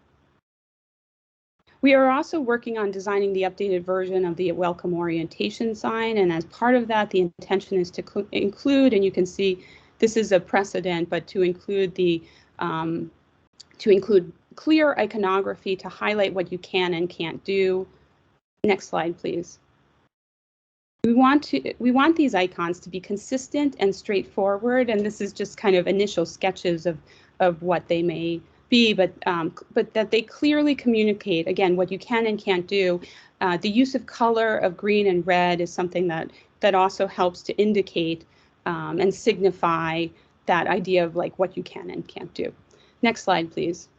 We are also working on designing the updated version of the welcome orientation sign, and as part of that, the intention is to include, and you can see this is a precedent, but to include clear iconography to highlight what you can and can't do. Next slide, please. We want these icons to be consistent and straightforward, and this is just kind of initial sketches of what they may be, but that they clearly communicate, again, what you can and can't do. The use of color of green and red is something that also helps to indicate and signify that idea of what you can and can't do. Next slide, please.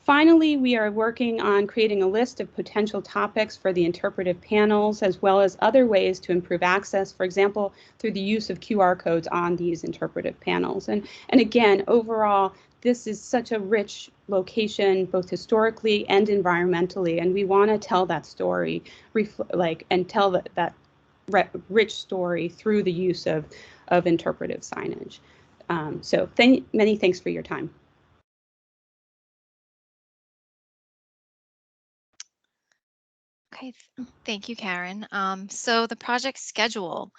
Finally, we are working on creating a list of potential topics for the interpretive panels, as well as other ways to improve access, for example, through the use of QR codes on these interpretive panels. And again, overall, this is such a rich location, both historically and environmentally, and we want to tell that story, and tell that rich story through the use of interpretive signage. So many thanks for your time. Okay, thank you, Karen. So the project schedule.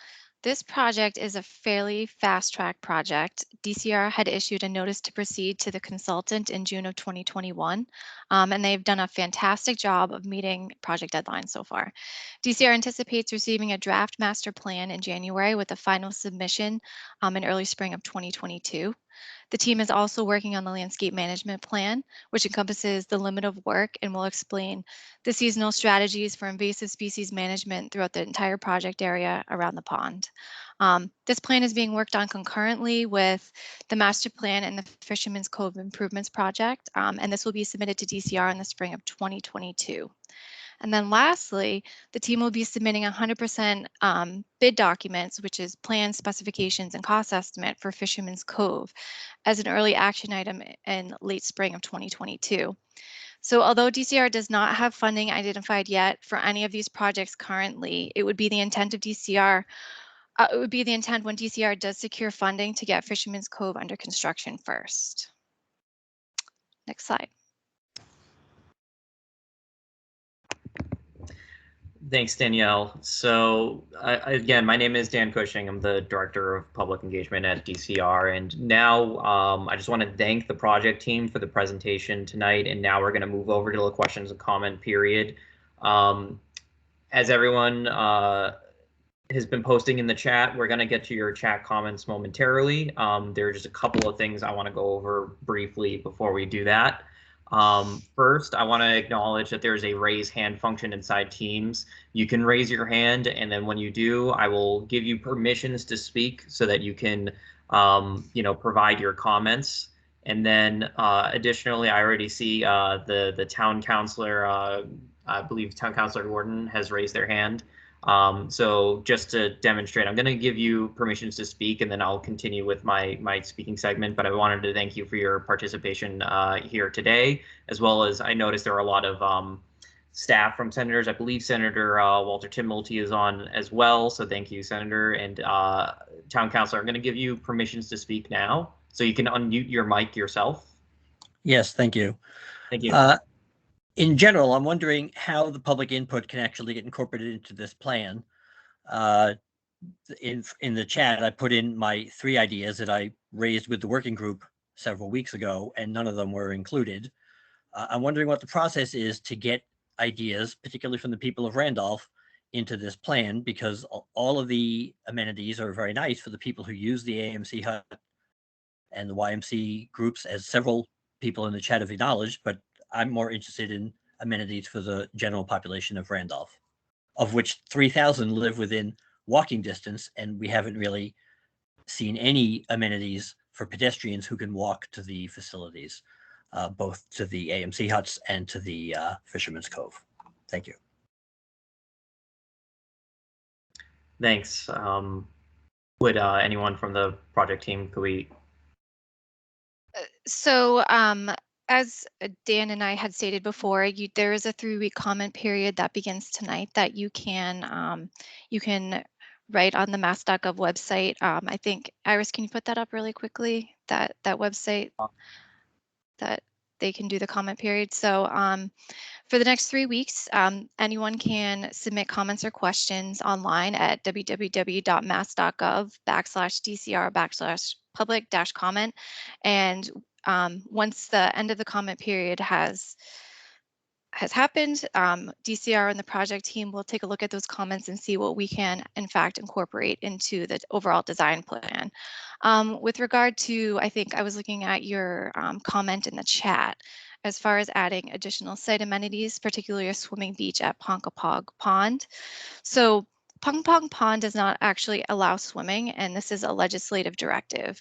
This project is a fairly fast-track project. DCR had issued a notice to proceed to the consultant in June of 2021, and they've done a fantastic job of meeting project deadlines so far. DCR anticipates receiving a draft master plan in January with a final submission in early spring of 2022. The team is also working on the landscape management plan, which encompasses the limit of work and will explain the seasonal strategies for invasive species management throughout the entire project area around the pond. This plan is being worked on concurrently with the master plan and the Fisherman's Cove improvements project, and this will be submitted to DCR in the spring of 2022. And then lastly, the team will be submitting 100% bid documents, which is plan specifications and cost estimate for Fisherman's Cove as an early action item in late spring of 2022. So although DCR does not have funding identified yet for any of these projects currently, it would be the intent of DCR, it would be the intent when DCR does secure funding to get Fisherman's Cove under construction first. Next slide. Thanks, Danielle. So again, my name is Dan Cushing. I'm the Director of Public Engagement at DCR. And now I just want to thank the project team for the presentation tonight. And now we're going to move over to the questions and comment period. As everyone has been posting in the chat, we're going to get to your chat comments momentarily. There are just a couple of things I want to go over briefly before we do that. First, I want to acknowledge that there's a raise hand function inside Teams. You can raise your hand, and then when you do, I will give you permissions to speak so that you can, provide your comments. And then additionally, I already see the town councilor, I believe Town Councilor Gordon has raised their hand. So just to demonstrate, I'm going to give you permissions to speak, and then I'll continue with my speaking segment. But I wanted to thank you for your participation here today, as well as I noticed there are a lot of staff from senators. I believe Senator Walter Timolty is on as well. So thank you, Senator. And Town Councilor, I'm going to give you permissions to speak now, so you can unmute your mic yourself. Yes, thank you. Thank you. In general, I'm wondering how the public input can actually get incorporated into this plan. In the chat, I put in my 3 ideas that I raised with the working group several weeks ago, and none of them were included. I'm wondering what the process is to get ideas, particularly from the people of Randolph, into this plan, because all of the amenities are very nice for the people who use the AMC hut and the YMC groups, as several people in the chat have acknowledged, but I'm more interested in amenities for the general population of Randolph, of which 3,000 live within walking distance, and we haven't really seen any amenities for pedestrians who can walk to the facilities, both to the AMC huts and to the Fisherman's Cove. Thank you. Thanks. Would anyone from the project team, could we? So as Dan and I had stated before, there is a 3-week comment period that begins tonight that you can write on the mass.gov website. I think, Iris, can you put that up really quickly? That website that they can do the comment period. So for the next 3 weeks, anyone can submit comments or questions online at www.mass.gov/DCR/public-comment. And once the end of the comment period has happened, DCR and the project team will take a look at those comments and see what we can, in fact, incorporate into the overall design plan. With regard to, I think I was looking at your comment in the chat, as far as adding additional site amenities, particularly a swimming beach at Ponkapoag Pond. So Ponkapoag Pond does not actually allow swimming, and this is a legislative directive.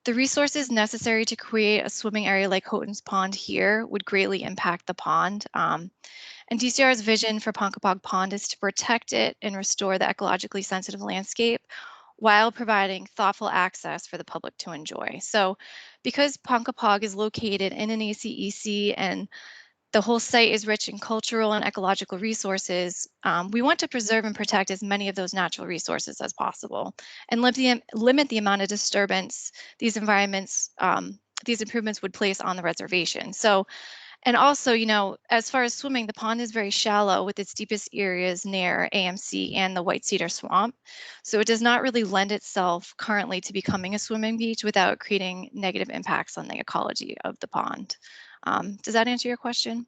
The resources necessary to create a swimming area like Houghton's Pond here would greatly impact the pond. And DCR's vision for Ponkapoag Pond is to protect it and restore the ecologically sensitive landscape while providing thoughtful access for the public to enjoy. So because Ponkapoag is located in an ACEC and the whole site is rich in cultural and ecological resources, we want to preserve and protect as many of those natural resources as possible and limit the amount of disturbance these improvements would place on the reservation. So, and also, as far as swimming, the pond is very shallow with its deepest areas near AMC and the White Cedar Swamp. So it does not really lend itself currently to becoming a swimming beach without creating negative impacts on the ecology of the pond. Does that answer your question?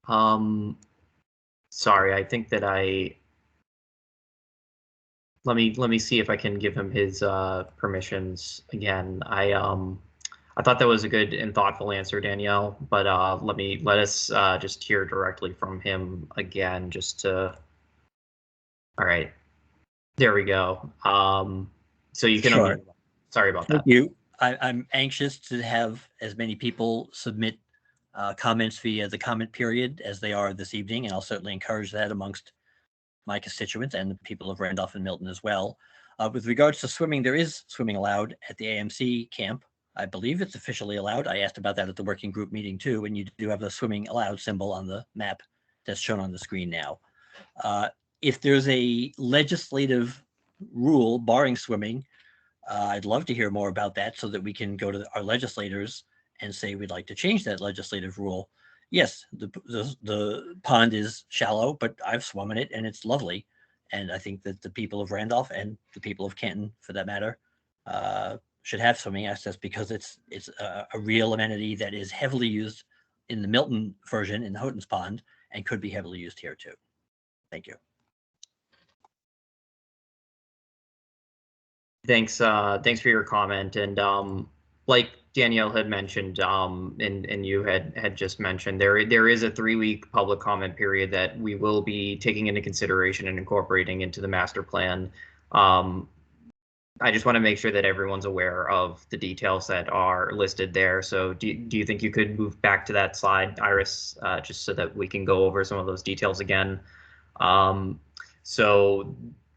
Sorry, I think that let me see if I can give him his permissions again. I thought that was a good and thoughtful answer, Danielle, but let us just hear directly from him again, just to. All right, there we go. So you can. Sure. Sorry about that. Thank you. I'm anxious to have as many people submit comments via the comment period as they are this evening, and I'll certainly encourage that amongst my constituents and the people of Randolph and Milton as well. With regards to swimming, there is swimming allowed at the AMC camp. I believe it's officially allowed. I asked about that at the working group meeting too, and you do have the swimming allowed symbol on the map that's shown on the screen now. If there's a legislative rule barring swimming, I'd love to hear more about that so that we can go to our legislators and say we'd like to change that legislative rule. Yes, the pond is shallow, but I've swum in it and it's lovely. And I think that the people of Randolph and the people of Canton, for that matter, should have swimming access because it's a real amenity that is heavily used in the Milton version in the Houghton's Pond and could be heavily used here too. Thank you. Thanks for your comment. And like Danielle had mentioned, and you had just mentioned, there is a 3-week public comment period that we will be taking into consideration and incorporating into the master plan. I just want to make sure that everyone's aware of the details that are listed there. So do you think you could move back to that slide, Iris, just so that we can go over some of those details again? So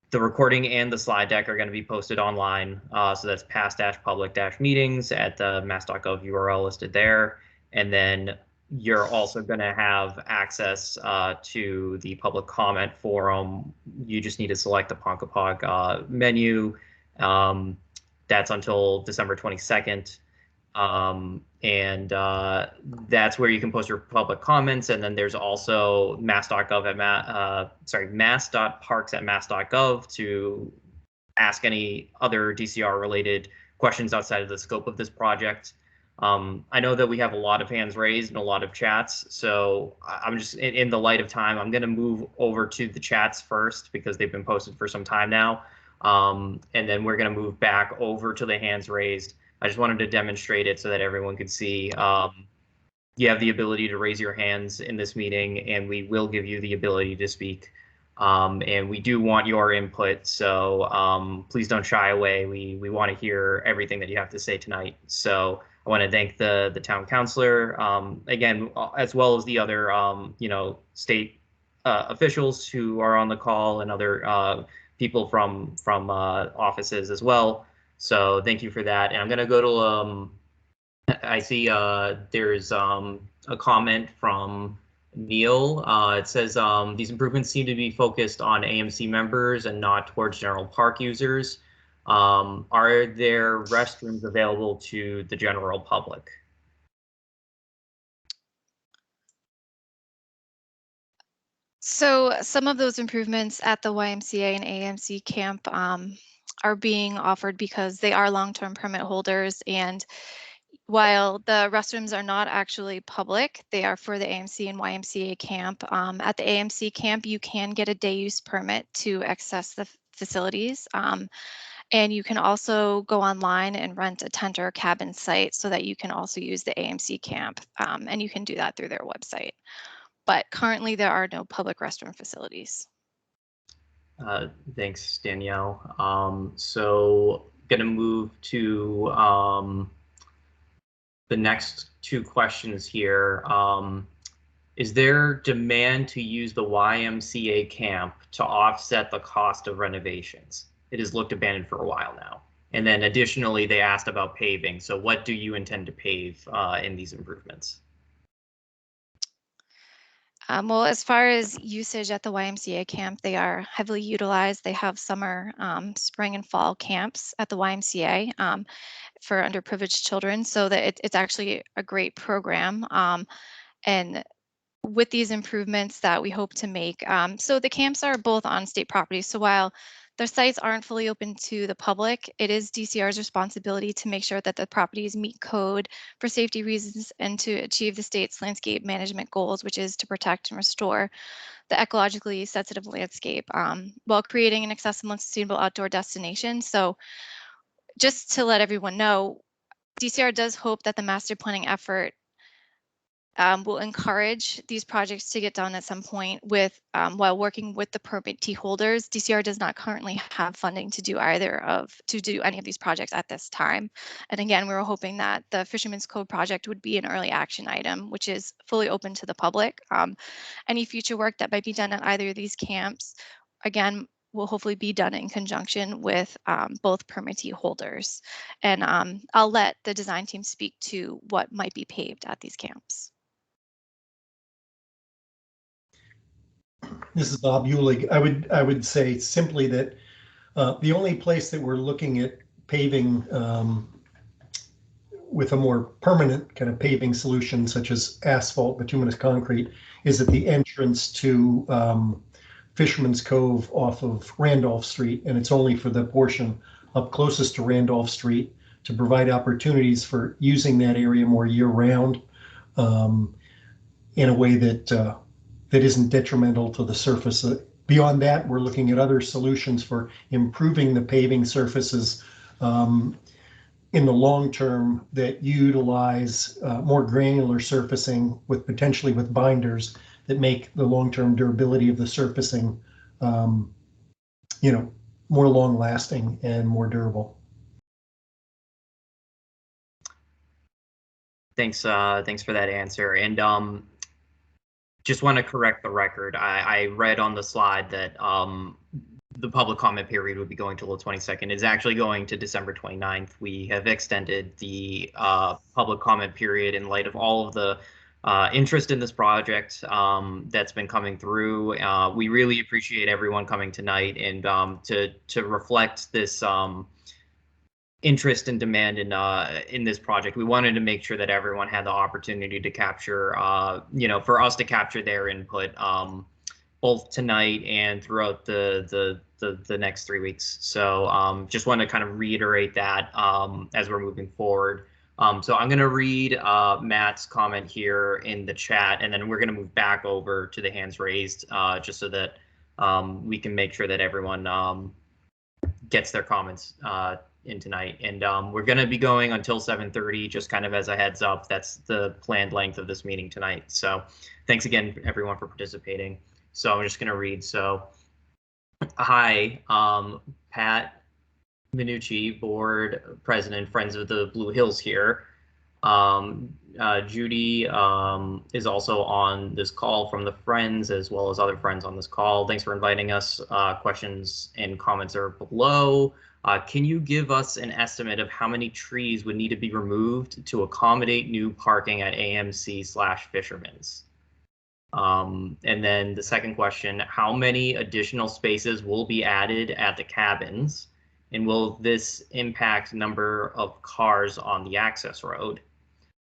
the recording and the slide deck are going to be posted online. So that's past-public-meetings at the mass.gov URL listed there. And then you're also going to have access to the public comment forum. You just need to select the Ponkapoag menu. That's until December 22nd. And that's where you can post your public comments. And then there's also mass.gov at mass.parks@mass.gov to ask any other DCR related questions outside of the scope of this project. I know that we have a lot of hands raised and a lot of chats, so I'm just in the light of time, I'm going to move over to the chats first because they've been posted for some time now. And then we're going to move back over to the hands raised. I just wanted to demonstrate it so that everyone could see. You have the ability to raise your hands in this meeting, and we will give you the ability to speak. And we do want your input, so please don't shy away. We want to hear everything that you have to say tonight. So I want to thank the town councilor, again, as well as the other state officials who are on the call and other people from offices as well. So thank you for that. And I'm going to go to, I see there's a comment from Neil. It says these improvements seem to be focused on AMC members and not towards general park users. Are there restrooms available to the general public? So some of those improvements at the YMCA and AMC camp are being offered because they are long-term permit holders, and while the restrooms are not actually public, they are for the AMC and YMCA camp. At the AMC camp, you can get a day use permit to access the facilities. And you can also go online and rent a tent or a cabin site so that you can also use the AMC camp. And you can do that through their website. But currently there are no public restroom facilities. Thanks, Danielle. So gonna move to the next 2 questions here. Is there demand to use the YMCA camp to offset the cost of renovations? It has looked abandoned for a while now. And then additionally, they asked about paving. So what do you intend to pave in these improvements? Well, as far as usage at the YMCA camp, they are heavily utilized. They have summer, spring and fall camps at the YMCA for underprivileged children, so that it's actually a great program. And with these improvements that we hope to make, so the camps are both on state property. So while their sites aren't fully open to the public, it is DCR's responsibility to make sure that the properties meet code for safety reasons and to achieve the state's landscape management goals, which is to protect and restore the ecologically sensitive landscape while creating an accessible and sustainable outdoor destination. So just to let everyone know, DCR does hope that the master planning effort will encourage these projects to get done at some point with while working with the permittee holders. DCR does not currently have funding to do any of these projects at this time. And again, we were hoping that the Fisherman's Cove project would be an early action item, which is fully open to the public. Any future work that might be done at either of these camps, again, will hopefully be done in conjunction with both permittee holders. And I'll let the design team speak to what might be paved at these camps. This is Bob Eulig. I would say simply that the only place that we're looking at paving with a more permanent kind of paving solution, such as asphalt, bituminous concrete, is at the entrance to Fisherman's Cove off of Randolph Street, and it's only for the portion up closest to Randolph Street to provide opportunities for using that area more year-round in a way that that isn't detrimental to the surface. Beyond that, we're looking at other solutions for improving the paving surfaces in the long term that utilize more granular surfacing with potentially with binders that make the long-term durability of the surfacing, more long-lasting and more durable. Thanks for that answer. And just want to correct the record. I read on the slide that the public comment period would be going till the 22nd. It's actually going to December 29th. We have extended the public comment period in light of all of the interest in this project that's been coming through. We really appreciate everyone coming tonight and to reflect this interest and demand in this project. We wanted to make sure that everyone had the opportunity to capture, for us to capture their input both tonight and throughout the next 3 weeks. So just want to kind of reiterate that as we're moving forward. So I'm going to read Matt's comment here in the chat, and then we're going to move back over to the hands raised just so that we can make sure that everyone gets their comments in tonight. And we're going to be going until 7:30, just kind of as a heads up. That's the planned length of this meeting tonight. So thanks again, everyone, for participating. So I'm just going to read. So hi, Pat Minucci, board president, Friends of the Blue Hills here. Judy is also on this call from the Friends, as well as other friends on this call. Thanks for inviting us. Questions and comments are below. Can you give us an estimate of how many trees would need to be removed to accommodate new parking at AMC/Fisherman's? And then the second question, how many additional spaces will be added at the cabins? And will this impact number of cars on the access road?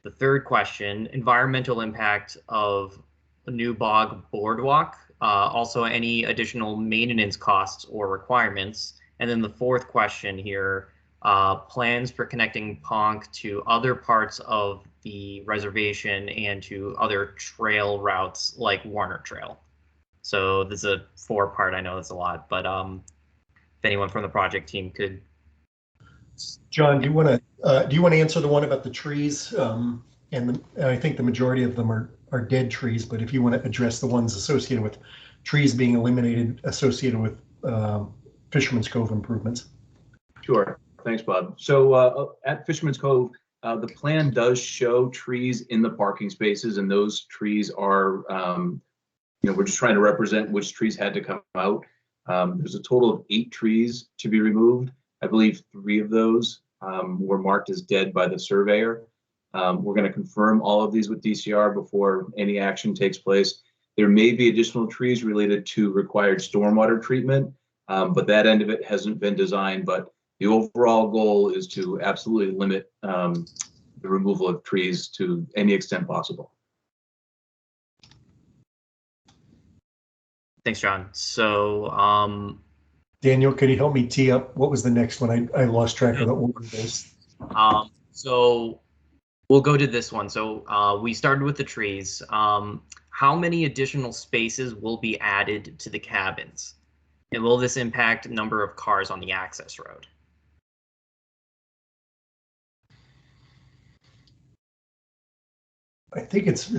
The third question, environmental impact of a new bog boardwalk, also any additional maintenance costs or requirements. And then the fourth question here, plans for connecting Ponk to other parts of the reservation and to other trail routes like Warner Trail. So this is a 4-part, I know that's a lot, but if anyone from the project team could. John, do you want to answer the one about the trees? And I think the majority of them are dead trees, but if you want to address the ones associated with trees being eliminated associated with Fisherman's Cove improvements. Sure. Thanks, Bob. So at Fisherman's Cove, the plan does show trees in the parking spaces, and those trees are, we're just trying to represent which trees had to come out. There's a total of 8 trees to be removed. I believe 3 of those were marked as dead by the surveyor. We're going to confirm all of these with DCR before any action takes place. There may be additional trees related to required stormwater treatment, but that end of it hasn't been designed. But the overall goal is to absolutely limit the removal of trees to any extent possible. Thanks, John. So Daniel, can you help me tee up? What was the next one? I lost track of the order of this. So we'll go to this one. So we started with the trees. How many additional spaces will be added to the cabins? And will this impact number of cars on the access road? I think it's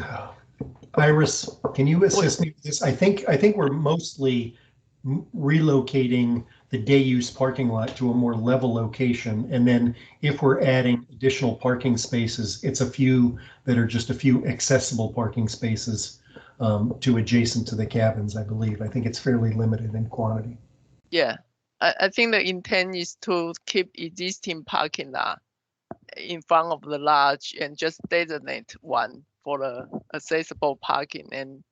Iris. Can you assist me with this? I think we're mostly relocating the day use parking lot to a more level location, and then if we're adding additional parking spaces, it's a few that are just a few accessible parking spaces to adjacent to the cabins. I believe. I think it's fairly limited in quantity. Yeah, I think the intent is to keep existing parking lot in front of the lodge and just designate one for the accessible parking and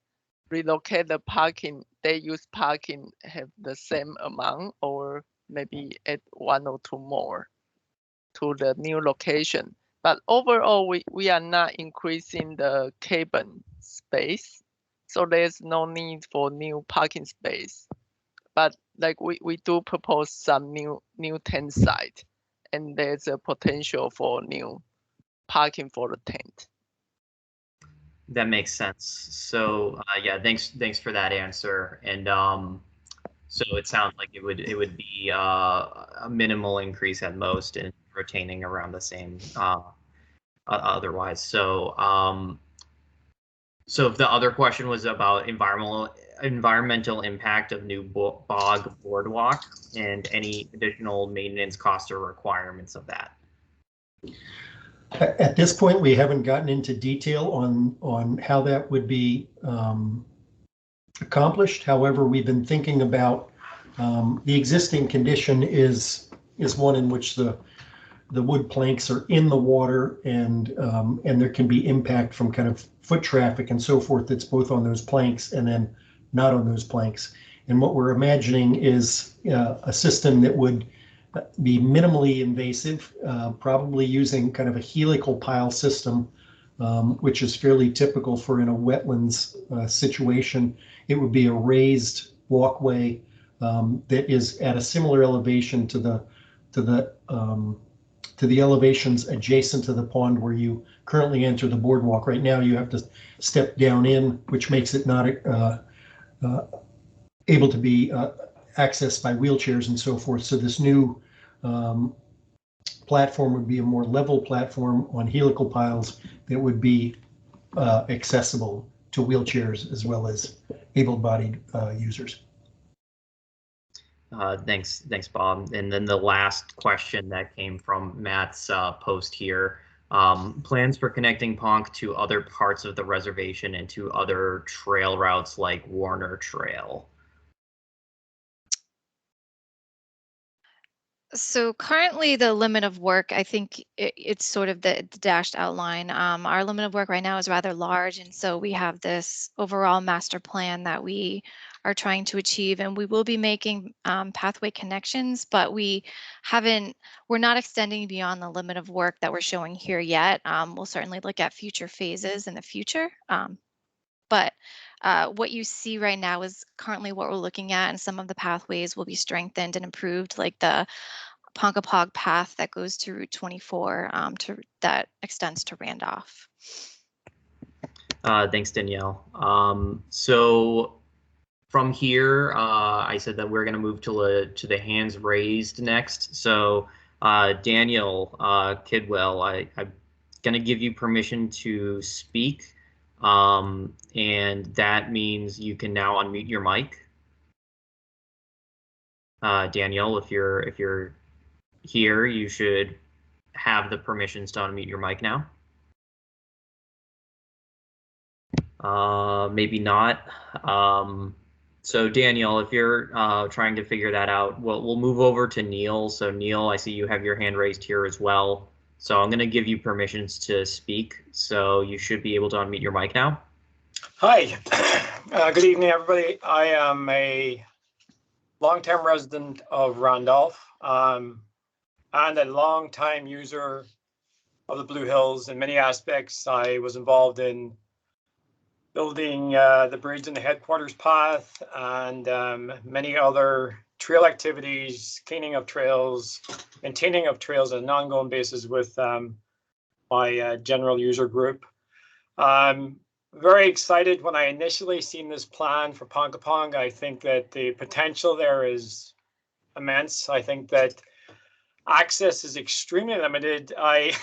relocate the parking, day use parking have the same amount or maybe add one or two more to the new location. But overall, we are not increasing the cabin space. So there's no need for new parking space. But like we do propose some new tent site, and there's a potential for new parking for the tent. That makes sense. So yeah, thanks for that answer. And so it sounds like it would be a minimal increase at most, and retaining around the same otherwise. So so if the other question was about environmental impact of new bog boardwalk and any additional maintenance costs or requirements of that. At this point, we haven't gotten into detail on how that would be accomplished. However, we've been thinking about the existing condition is one in which the wood planks are in the water, and there can be impact from kind of foot traffic and so forth that's both on those planks and then not on those planks. And what we're imagining is a system that would be minimally invasive, probably using kind of a helical pile system, which is fairly typical for in a wetlands situation. It would be a raised walkway that is at a similar elevation to the elevations adjacent to the pond where you currently enter the boardwalk. Right now, you have to step down in, which makes it not able to be accessed by wheelchairs and so forth. So this new platform would be a more level platform on helical piles that would be accessible to wheelchairs as well as able-bodied users. Thanks, Bob. And then the last question that came from Matt's post here, plans for connecting Ponk to other parts of the reservation and to other trail routes like Warner Trail. So currently the limit of work, I think it's sort of the dashed outline. Our limit of work right now is rather large. And so we have this overall master plan that we are trying to achieve, and we will be making pathway connections, but we're not extending beyond the limit of work that we're showing here yet. We'll certainly look at future phases in the future. But what you see right now is currently what we're looking at, and some of the pathways will be strengthened and improved, like the Ponkapoag path that goes to Route 24 that extends to Randolph. Thanks, Danielle. So from here, I said that we're going to move to the hands raised next. So Daniel Kidwell, I'm going to give you permission to speak. And that means you can now unmute your mic. Daniel, if you're here, you should have the permissions to unmute your mic now. Maybe not. So Daniel, if you're trying to figure that out, we'll move over to Neil. So Neil, I see you have your hand raised here as well. So I'm going to give you permissions to speak. So you should be able to unmute your mic now. Hi, good evening, everybody. I am a long-term resident of Randolph and a long-time user of the Blue Hills in many aspects. I was involved in building the bridge and the headquarters path and many other trail activities, cleaning of trails, maintaining of trails on an ongoing basis with my general user group. I'm very excited when I initially seen this plan for Ponkapoag. I think that the potential there is immense. I think that access is extremely limited. I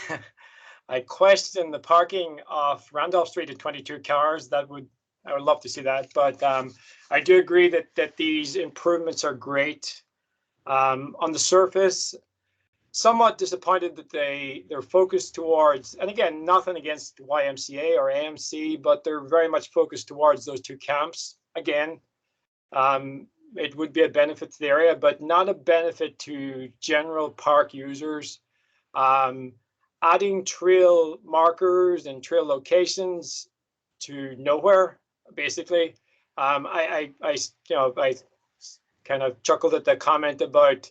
I question the parking off Randolph Street at 22 cars. I would love to see that, but I do agree that these improvements are great. On the surface, somewhat disappointed that they're focused towards, and again, nothing against YMCA or AMC, but they're very much focused towards those two camps. Again, it would be a benefit to the area, but not a benefit to general park users. Adding trail markers and trail locations to nowhere, basically. I kind of chuckled at the comment about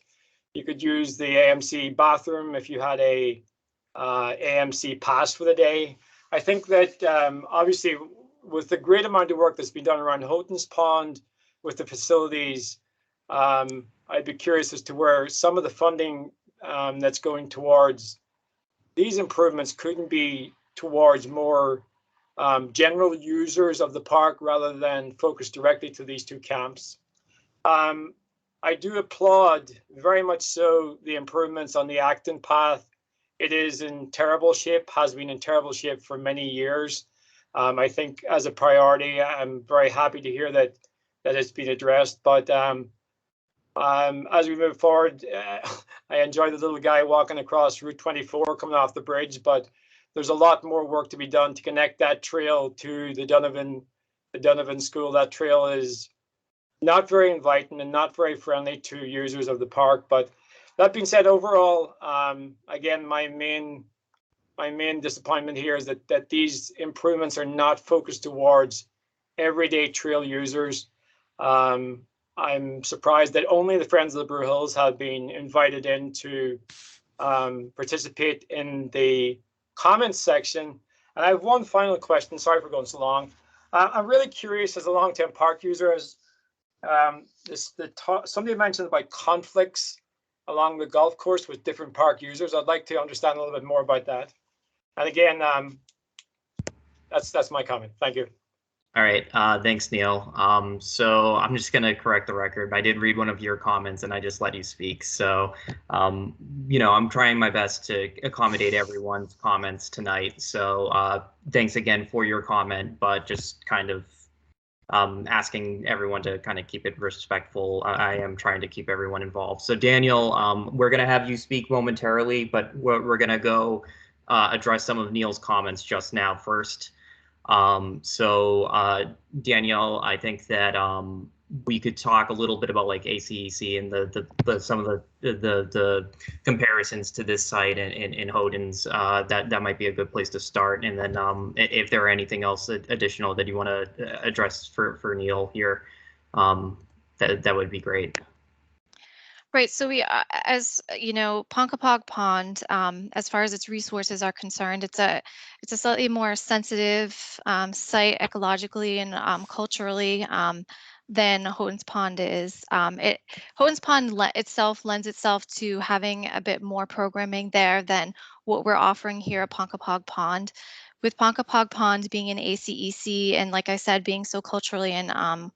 you could use the AMC bathroom if you had a AMC pass for the day. I think that obviously with the great amount of work that's been done around Houghton's Pond with the facilities, I'd be curious as to where some of the funding that's going towards these improvements couldn't be towards more general users of the park rather than focused directly to these two camps. I do applaud very much so the improvements on the Acton path. It is in terrible shape, has been in terrible shape for many years. I think as a priority, I'm very happy to hear that it's been addressed. But as we move forward, I enjoy the little guy walking across Route 24 coming off the bridge, but there's a lot more work to be done to connect that trail to the Donovan School. That trail is not very inviting and not very friendly to users of the park. But that being said, overall, again, my main disappointment here is that these improvements are not focused towards everyday trail users. I'm surprised that only the Friends of the Brew Hills have been invited in to participate in the comments section. And I have one final question. Sorry for going so long. I'm really curious as a long-term park user, as somebody mentioned about conflicts along the golf course with different park users. I'd like to understand a little bit more about that. And again, that's my comment. Thank you. All right, thanks, Neil. So I'm just gonna correct the record. I did read one of your comments and I just let you speak. So, I'm trying my best to accommodate everyone's comments tonight. So thanks again for your comment, but just kind of asking everyone to kind of keep it respectful. I am trying to keep everyone involved. So Daniel, we're gonna have you speak momentarily, but we're gonna go address some of Neil's comments just now first. Danielle, I think that we could talk a little bit about like ACEC and the some of the comparisons to this site in Houghton's. That might be a good place to start. And then if there are anything else additional that you want to address for Neil here, that would be great. Right. So we, as you know, Ponkapoag Pond, as far as its resources are concerned, it's a slightly more sensitive site ecologically and culturally than Houghton's Pond is. Houghton's Pond itself lends itself to having a bit more programming there than what we're offering here at Ponkapoag Pond. With Ponkapoag Pond being an ACEC and, like I said, being so culturally and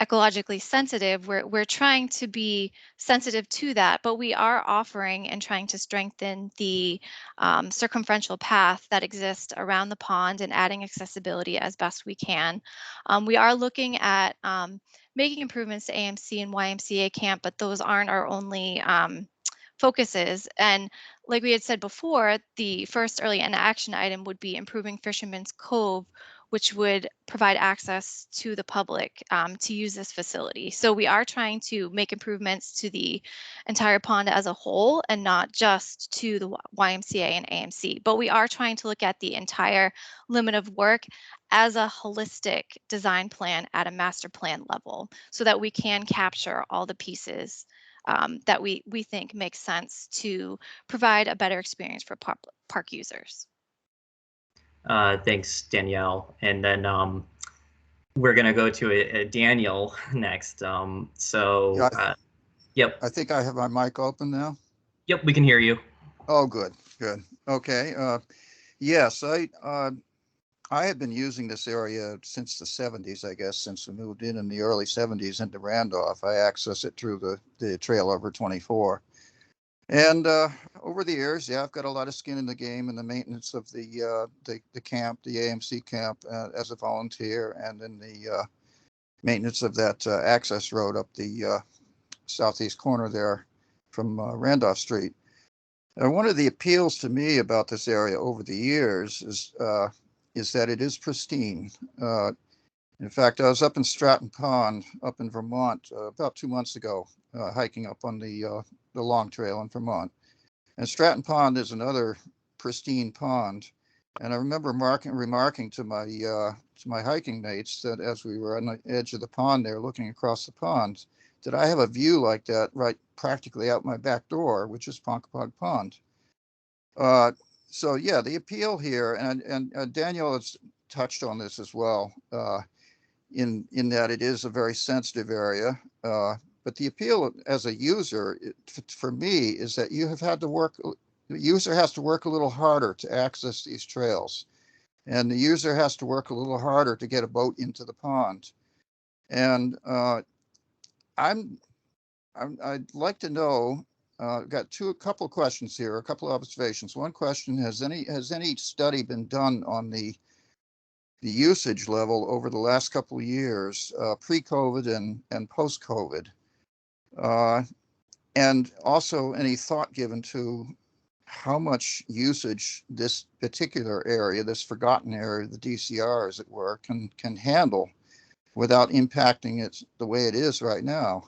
ecologically sensitive, we're trying to be sensitive to that, but we are offering and trying to strengthen the circumferential path that exists around the pond and adding accessibility as best we can. We are looking at making improvements to AMC and YMCA Camp, but those aren't our only focuses. And like we had said before, the first early action item would be improving Fisherman's Cove, which would provide access to the public to use this facility. So we are trying to make improvements to the entire pond as a whole and not just to the YMCA and AMC, but we are trying to look at the entire limit of work as a holistic design plan at a master plan level so that we can capture all the pieces that we think makes sense to provide a better experience for park users. Thanks, Danielle. And then we're going to go to Daniel next. Yep. I think I have my mic open now. Yep, we can hear you. Oh, good. Okay. Yes, I have been using this area since the 70s, I guess, since we moved in the early 70s into Randolph. I access it through the trail over 24. And over the years, yeah, I've got a lot of skin in the game in the maintenance of the camp, the AMC camp, as a volunteer, and in the maintenance of that access road up the southeast corner there from Randolph Street. One of the appeals to me about this area over the years is that it is pristine. In fact, I was up in Stratton Pond, up in Vermont, about 2 months ago, hiking up on the Long Trail in Vermont. And Stratton Pond is another pristine pond. And I remember remarking to my hiking mates that as we were on the edge of the pond there, looking across the pond, that I have a view like that right practically out my back door, which is Ponkapoag Pond. So yeah, the appeal here, and Daniel has touched on this as well, in that it is a very sensitive area. But the appeal as a user, for me, is that the user has to work a little harder to access these trails. And the user has to work a little harder to get a boat into the pond. And I'd like to know, got a couple of questions here, a couple of observations. One question, has any study been done on the usage level over the last couple of years, pre-COVID and post-COVID? And also any thought given to how much usage this particular area, this forgotten area, the DCR as it were, can handle without impacting it the way it is right now.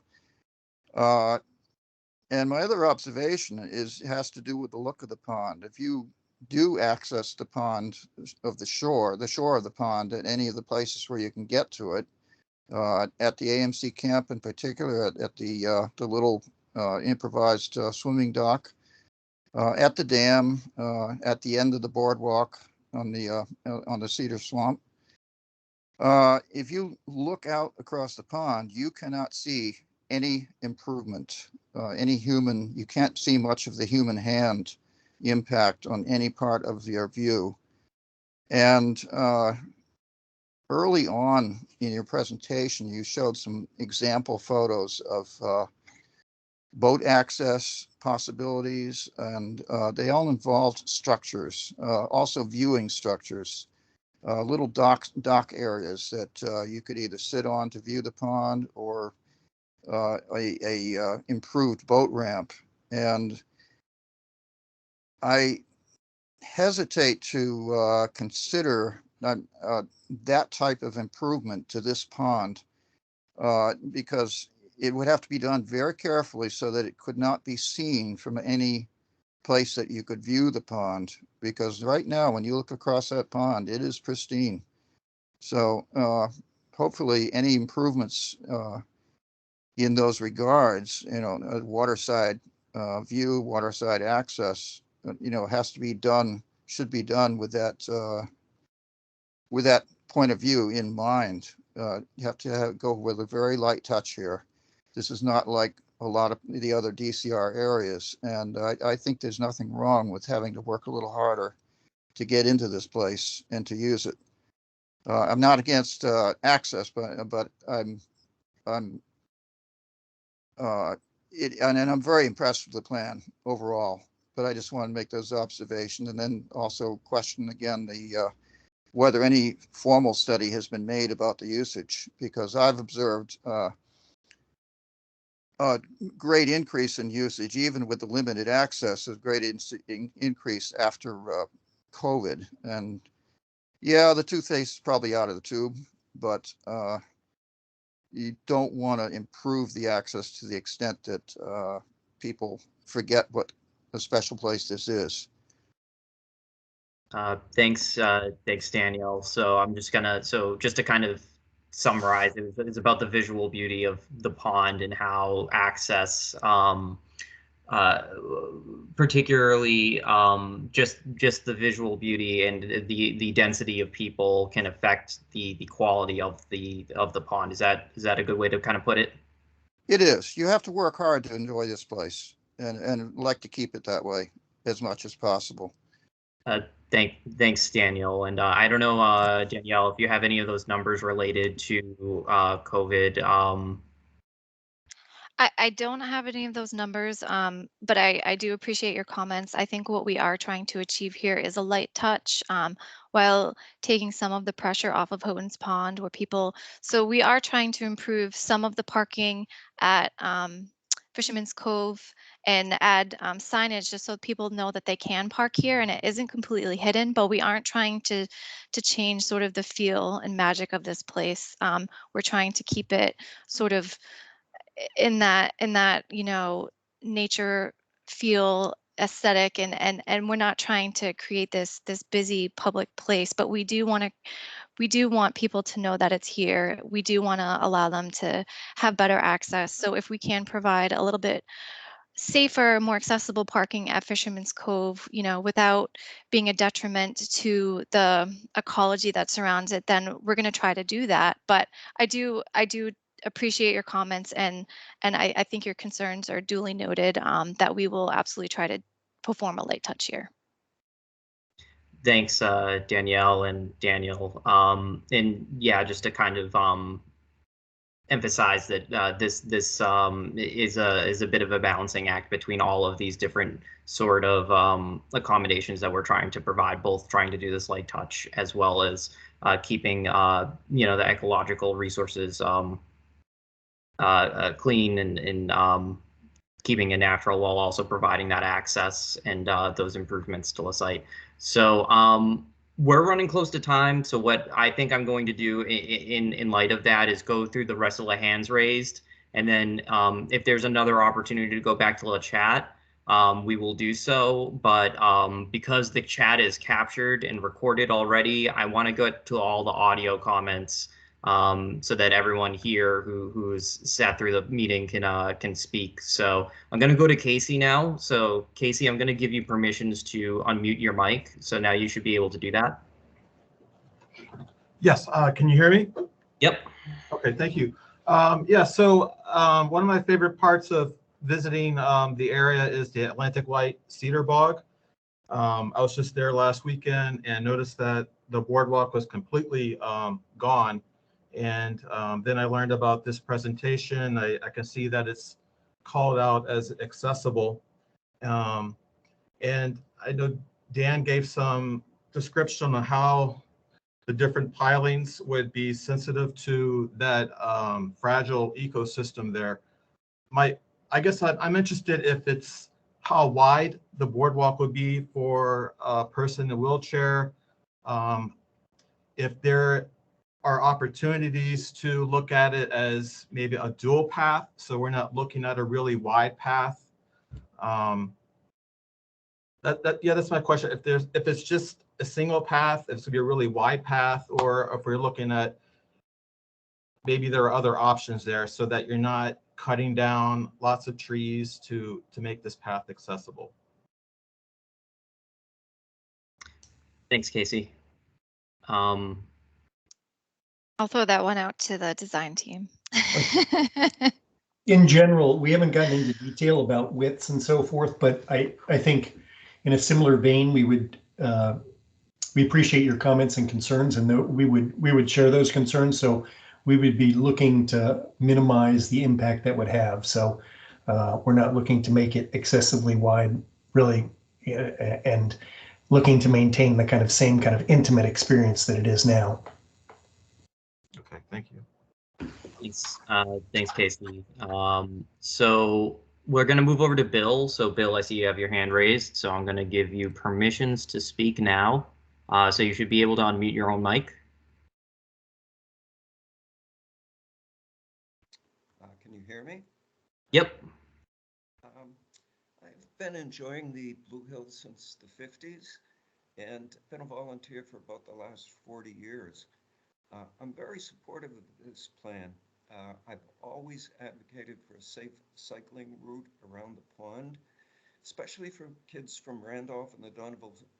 And my other observation has to do with the look of the pond. If you do access the pond of the shore of the pond at any of the places where you can get to it, at the AMC camp in particular, at the little improvised swimming dock, at the dam, at the end of the boardwalk on the Cedar Swamp. If you look out across the pond, you cannot see any improvement, you can't see much of the human hand impact on any part of your view. And early on in your presentation, you showed some example photos of boat access possibilities, and they all involved structures, also viewing structures, little dock areas that you could either sit on to view the pond or a improved boat ramp. And I hesitate to consider that type of improvement to this pond because it would have to be done very carefully so that it could not be seen from any place that you could view the pond, because right now when you look across that pond, it is pristine. So hopefully any improvements in those regards, waterside view, waterside access, has to be done, should be done with that point of view in mind. You have to go with a very light touch here. This is not like a lot of the other DCR areas, and I think there's nothing wrong with having to work a little harder to get into this place and to use it. I'm not against access, but I'm I'm very impressed with the plan overall. But I just want to make those observations, and then also question again whether any formal study has been made about the usage, because I've observed a great increase in usage, even with the limited access, a great increase after COVID. And yeah, the toothpaste is probably out of the tube, but you don't want to improve the access to the extent that people forget what a special place this is. Thanks, Danielle. So just to kind of summarize, it's about the visual beauty of the pond and how access, particularly just the visual beauty and the density of people can affect the quality of the pond. Is that a good way to kind of put it? It is. You have to work hard to enjoy this place, and like to keep it that way as much as possible. Thanks, Daniel. And I don't know, Danielle, if you have any of those numbers related to COVID. I don't have any of those numbers, but I do appreciate your comments. I think what we are trying to achieve here is a light touch, while taking some of the pressure off of Houghton's Pond, where people. So we are trying to improve some of the parking at Fisherman's Cove and add signage just so people know that they can park here and it isn't completely hidden. But we aren't trying to change sort of the feel and magic of this place. We're trying to keep it sort of in that nature feel aesthetic, and we're not trying to create this busy public place, but we do want people to know that it's here. We do want to allow them to have better access. So if we can provide a little bit safer, more accessible parking at Fisherman's Cove, without being a detriment to the ecology that surrounds it, then we're going to try to do that. But I do appreciate your comments, and I think your concerns are duly noted, that we will absolutely try to perform a light touch here. Thanks, Danielle and Daniel. And yeah, just to kind of emphasize that this is a bit of a balancing act between all of these different sort of accommodations that we're trying to provide, both trying to do this light touch as well as keeping the ecological resources clean and keeping it natural while also providing that access and those improvements to the site. So we're running close to time. So what I think I'm going to do in light of that is go through the rest of the hands raised. And then if there's another opportunity to go back to the chat, we will do so. But because the chat is captured and recorded already, I want to go to all the audio comments so that everyone here who's sat through the meeting can speak. So I'm going to go to Casey now. So Casey, I'm going to give you permissions to unmute your mic. So now you should be able to do that. Yes. Can you hear me? Yep. Okay. Thank you. Yeah. So one of my favorite parts of visiting the area is the Atlantic Light Cedar Bog. I was just there last weekend and noticed that the boardwalk was completely gone. And then I learned about this presentation. I can see that it's called out as accessible. And I know Dan gave some description on how the different pilings would be sensitive to that fragile ecosystem there. I guess I'm interested if it's how wide the boardwalk would be for a person in a wheelchair. If there are opportunities to look at it as maybe a dual path, so we're not looking at a really wide path. That's my question. If it's just a single path, if it's gonna be a really wide path, or if we're looking at maybe there are other options there so that you're not cutting down lots of trees to make this path accessible. Thanks, Casey. I'll throw that one out to the design team. In general, we haven't gotten into detail about widths and so forth, but I think in a similar vein, we appreciate your comments and concerns, and we would share those concerns. So we would be looking to minimize the impact that would have. So we're not looking to make it excessively wide, really, and looking to maintain the same kind of intimate experience that it is now. Okay, thank you. Thanks, Casey. So we're going to move over to Bill. So Bill, I see you have your hand raised. So I'm going to give you permissions to speak now. So you should be able to unmute your own mic. Can you hear me? Yep. I've been enjoying the Blue Hills since the 50s and been a volunteer for about the last 40 years. I'm very supportive of this plan. I've always advocated for a safe cycling route around the pond, especially for kids from Randolph and the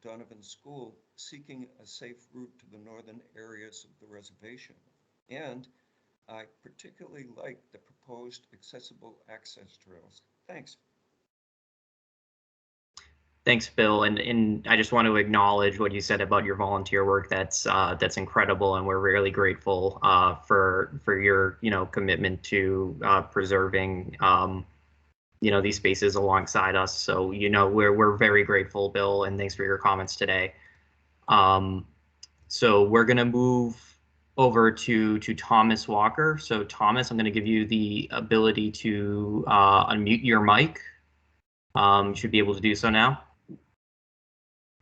Donovan School seeking a safe route to the northern areas of the reservation. And I particularly like the proposed accessible access trails. Thanks. Thanks, Bill. And I just want to acknowledge what you said about your volunteer work. That's incredible, and we're really grateful for your commitment to preserving these spaces alongside us. So we're very grateful, Bill, and thanks for your comments today. So we're gonna move over to Thomas Walker. So Thomas, I'm gonna give you the ability to unmute your mic. You should be able to do so now.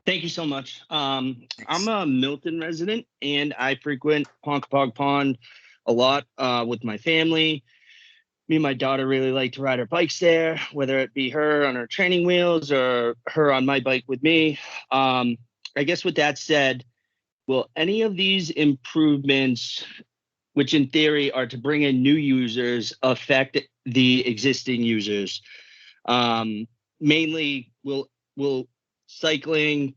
Thank you so much. I'm a Milton resident, and I frequent Ponkapoag Pond a lot with my family. Me and my daughter really like to ride our bikes there, whether it be her on her training wheels or her on my bike with me. I guess with that said, will any of these improvements, which in theory are to bring in new users, affect the existing users? Mainly, will cycling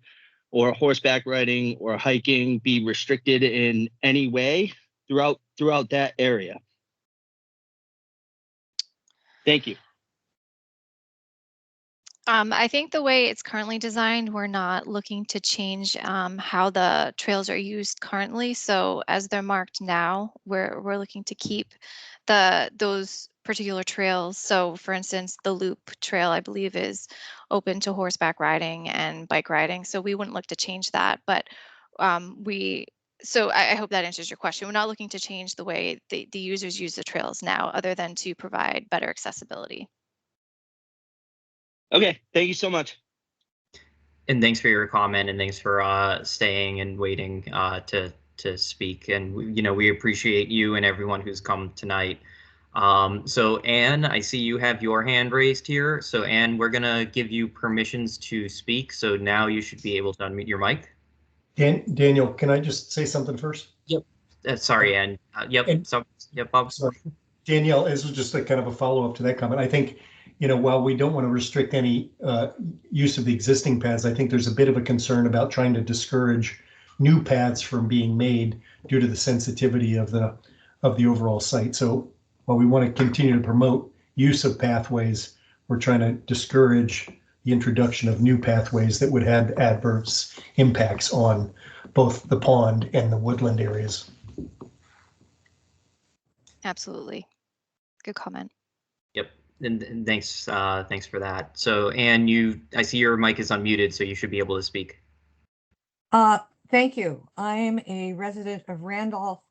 or horseback riding or hiking be restricted in any way throughout that area? Thank you. I think the way it's currently designed, we're not looking to change how the trails are used currently. So as they're marked now, we're looking to keep those particular trails. So for instance, the loop trail, I believe, is open to horseback riding and bike riding. So we wouldn't look to change that. But so I hope that answers your question. We're not looking to change the way the users use the trails now, other than to provide better accessibility. Okay, thank you so much. And thanks for your comment, and thanks for staying and waiting to speak. And we appreciate you and everyone who's come tonight. So Anne, I see you have your hand raised here. So Anne, we're gonna give you permissions to speak. So now you should be able to unmute your mic. Daniel, can I just say something first? Yep. Sorry, Anne. Yep. Yep, Bob. Sorry. Danielle, this was just a kind of a follow-up to that comment. I think, while we don't want to restrict any use of the existing paths, I think there's a bit of a concern about trying to discourage new paths from being made due to the sensitivity of the overall site. So while we want to continue to promote use of pathways, we're trying to discourage the introduction of new pathways that would have adverse impacts on both the pond and the woodland areas. Absolutely. Good comment. Yep. And thanks for that. So Anne, I see your mic is unmuted, so you should be able to speak. Thank you. I'm a resident of Randolph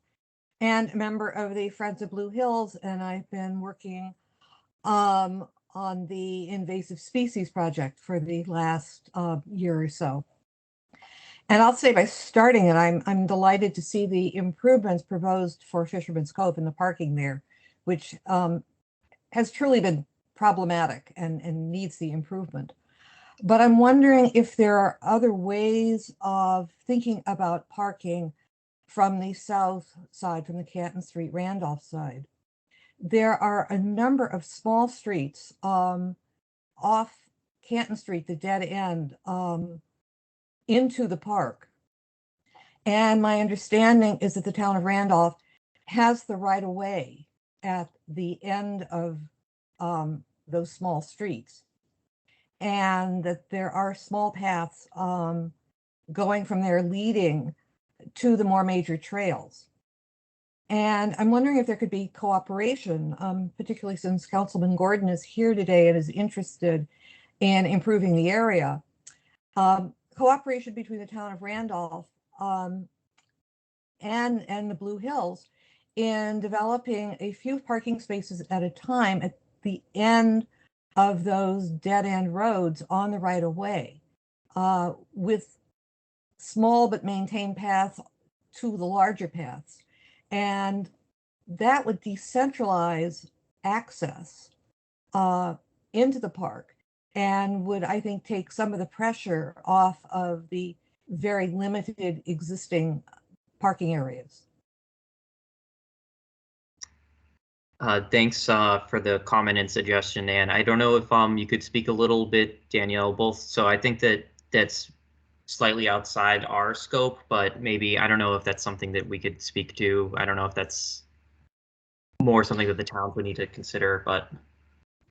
and a member of the Friends of Blue Hills, and I've been working on the invasive species project for the last year or so. And I'll say by starting it, I'm delighted to see the improvements proposed for Fisherman's Cove and the parking there, which has truly been problematic and needs the improvement. But I'm wondering if there are other ways of thinking about parking from the south side, from the Canton Street, Randolph side. There are a number of small streets off Canton Street, the dead end, into the park. And my understanding is that the town of Randolph has the right of way at the end of those small streets, and that there are small paths going from there leading to the more major trails. And I'm wondering if there could be cooperation, particularly since Councilman Gordon is here today and is interested in improving the area. Cooperation between the town of Randolph and the Blue Hills in developing a few parking spaces at a time at the end of those dead end roads on the right of way, with small but maintained paths to the larger paths. And that would decentralize access into the park and would, I think, take some of the pressure off of the very limited existing parking areas. Thanks for the comment and suggestion, Anne. I don't know if you could speak a little bit, Danielle, both. So I think that's slightly outside our scope, but maybe, I don't know if that's something that we could speak to. I don't know if that's more something that the town would need to consider, but.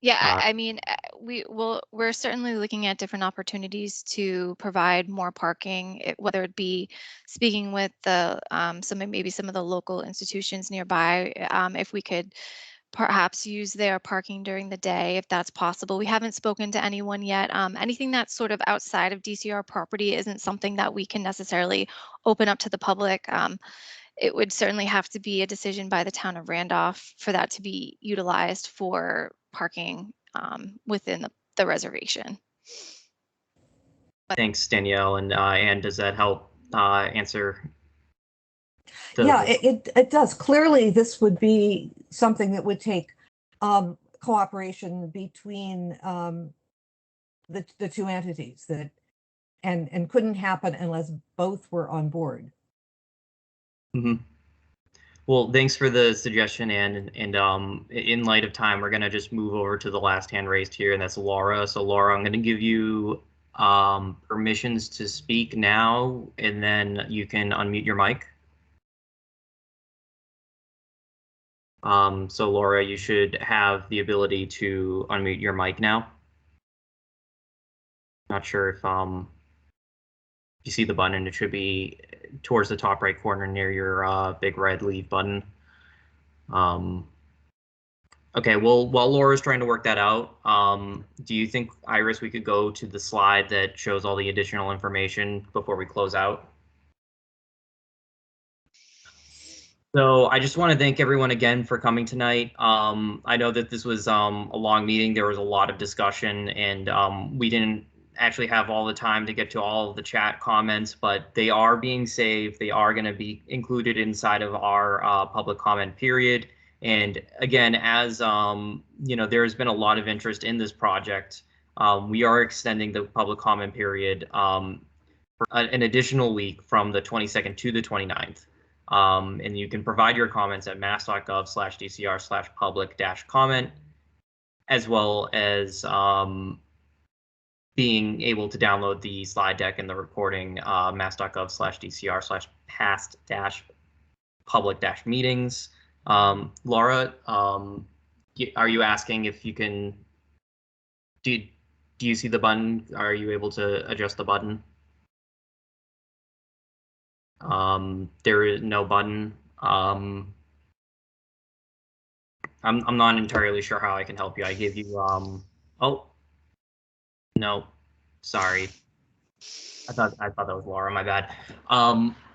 Yeah, Uh, I mean, we're certainly looking at different opportunities to provide more parking, whether it be speaking with the maybe some of the local institutions nearby, if we could perhaps use their parking during the day, if that's possible. We haven't spoken to anyone yet. Anything that's sort of outside of DCR property isn't something that we can necessarily open up to the public. It would certainly have to be a decision by the town of Randolph for that to be utilized for parking within the reservation. Thanks, Danielle. And does that help answer Yeah, it does. Clearly, this would be something that would take cooperation between the two entities that and couldn't happen unless both were on board. Mm-hmm. Well, thanks for the suggestion, and in light of time, we're gonna just move over to the last hand raised here, and that's Laura. So Laura, I'm gonna give you permissions to speak now, and then you can unmute your mic. So Laura, you should have the ability to unmute your mic now. Not sure if you see the button. It should be towards the top right corner near your big red leave button. Okay, well, while Laura's trying to work that out, do you think, Iris, we could go to the slide that shows all the additional information before we close out? So I just want to thank everyone again for coming tonight. I know that this was a long meeting. There was a lot of discussion, and we didn't actually have all the time to get to all of the chat comments, but they are being saved. They are going to be included inside of our public comment period. And again, as you know, there's been a lot of interest in this project. We are extending the public comment period for an additional week from the 22nd to the 29th. And you can provide your comments at mass.gov/DCR/public-comment, as well as being able to download the slide deck and the recording, mass.gov/DCR/past-public-meetings. Laura, are you asking if you can, do you see the button? Are you able to adjust the button? There is no button. I'm not entirely sure how I can help you. I give you, oh, no, sorry. I thought that was Laura, my bad.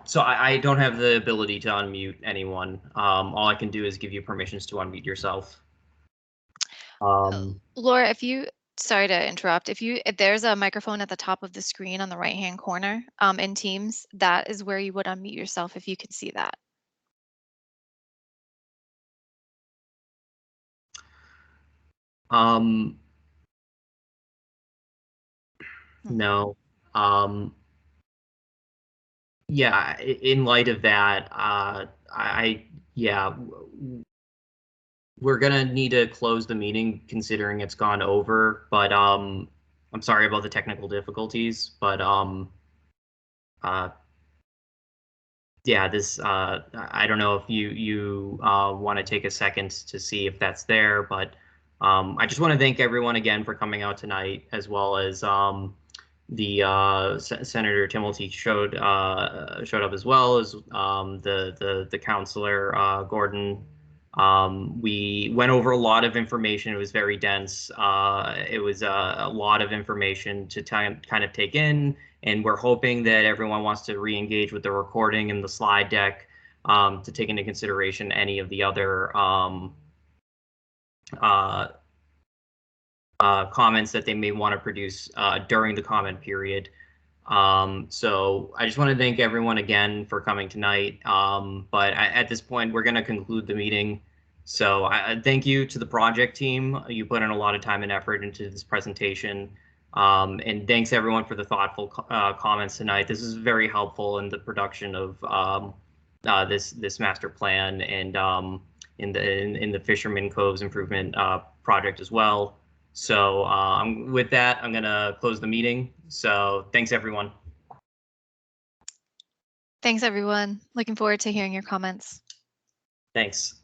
So I don't have the ability to unmute anyone. All I can do is give you permissions to unmute yourself. Laura, sorry to interrupt, if there's a microphone at the top of the screen on the right-hand corner in Teams, that is where you would unmute yourself if you could see that. No. Yeah, in light of that, yeah, we're gonna need to close the meeting considering it's gone over, but I'm sorry about the technical difficulties, but yeah, this I don't know if you want to take a second to see if that's there, but I just want to thank everyone again for coming out tonight, as well as the Senator Timilty showed up, as well as the counselor Gordon. We went over a lot of information. It was very dense. It was a lot of information to kind of take in, and we're hoping that everyone wants to re-engage with the recording and the slide deck to take into consideration any of the other comments that they may want to produce during the comment period. So I just want to thank everyone again for coming tonight. But at this point, we're going to conclude the meeting. So I thank you to the project team. You put in a lot of time and effort into this presentation. And thanks everyone for the thoughtful comments tonight. This is very helpful in the production of this master plan and in the Fisherman Coves improvement project as well. So with that, I'm gonna close the meeting. So thanks everyone. Thanks everyone. Looking forward to hearing your comments. Thanks.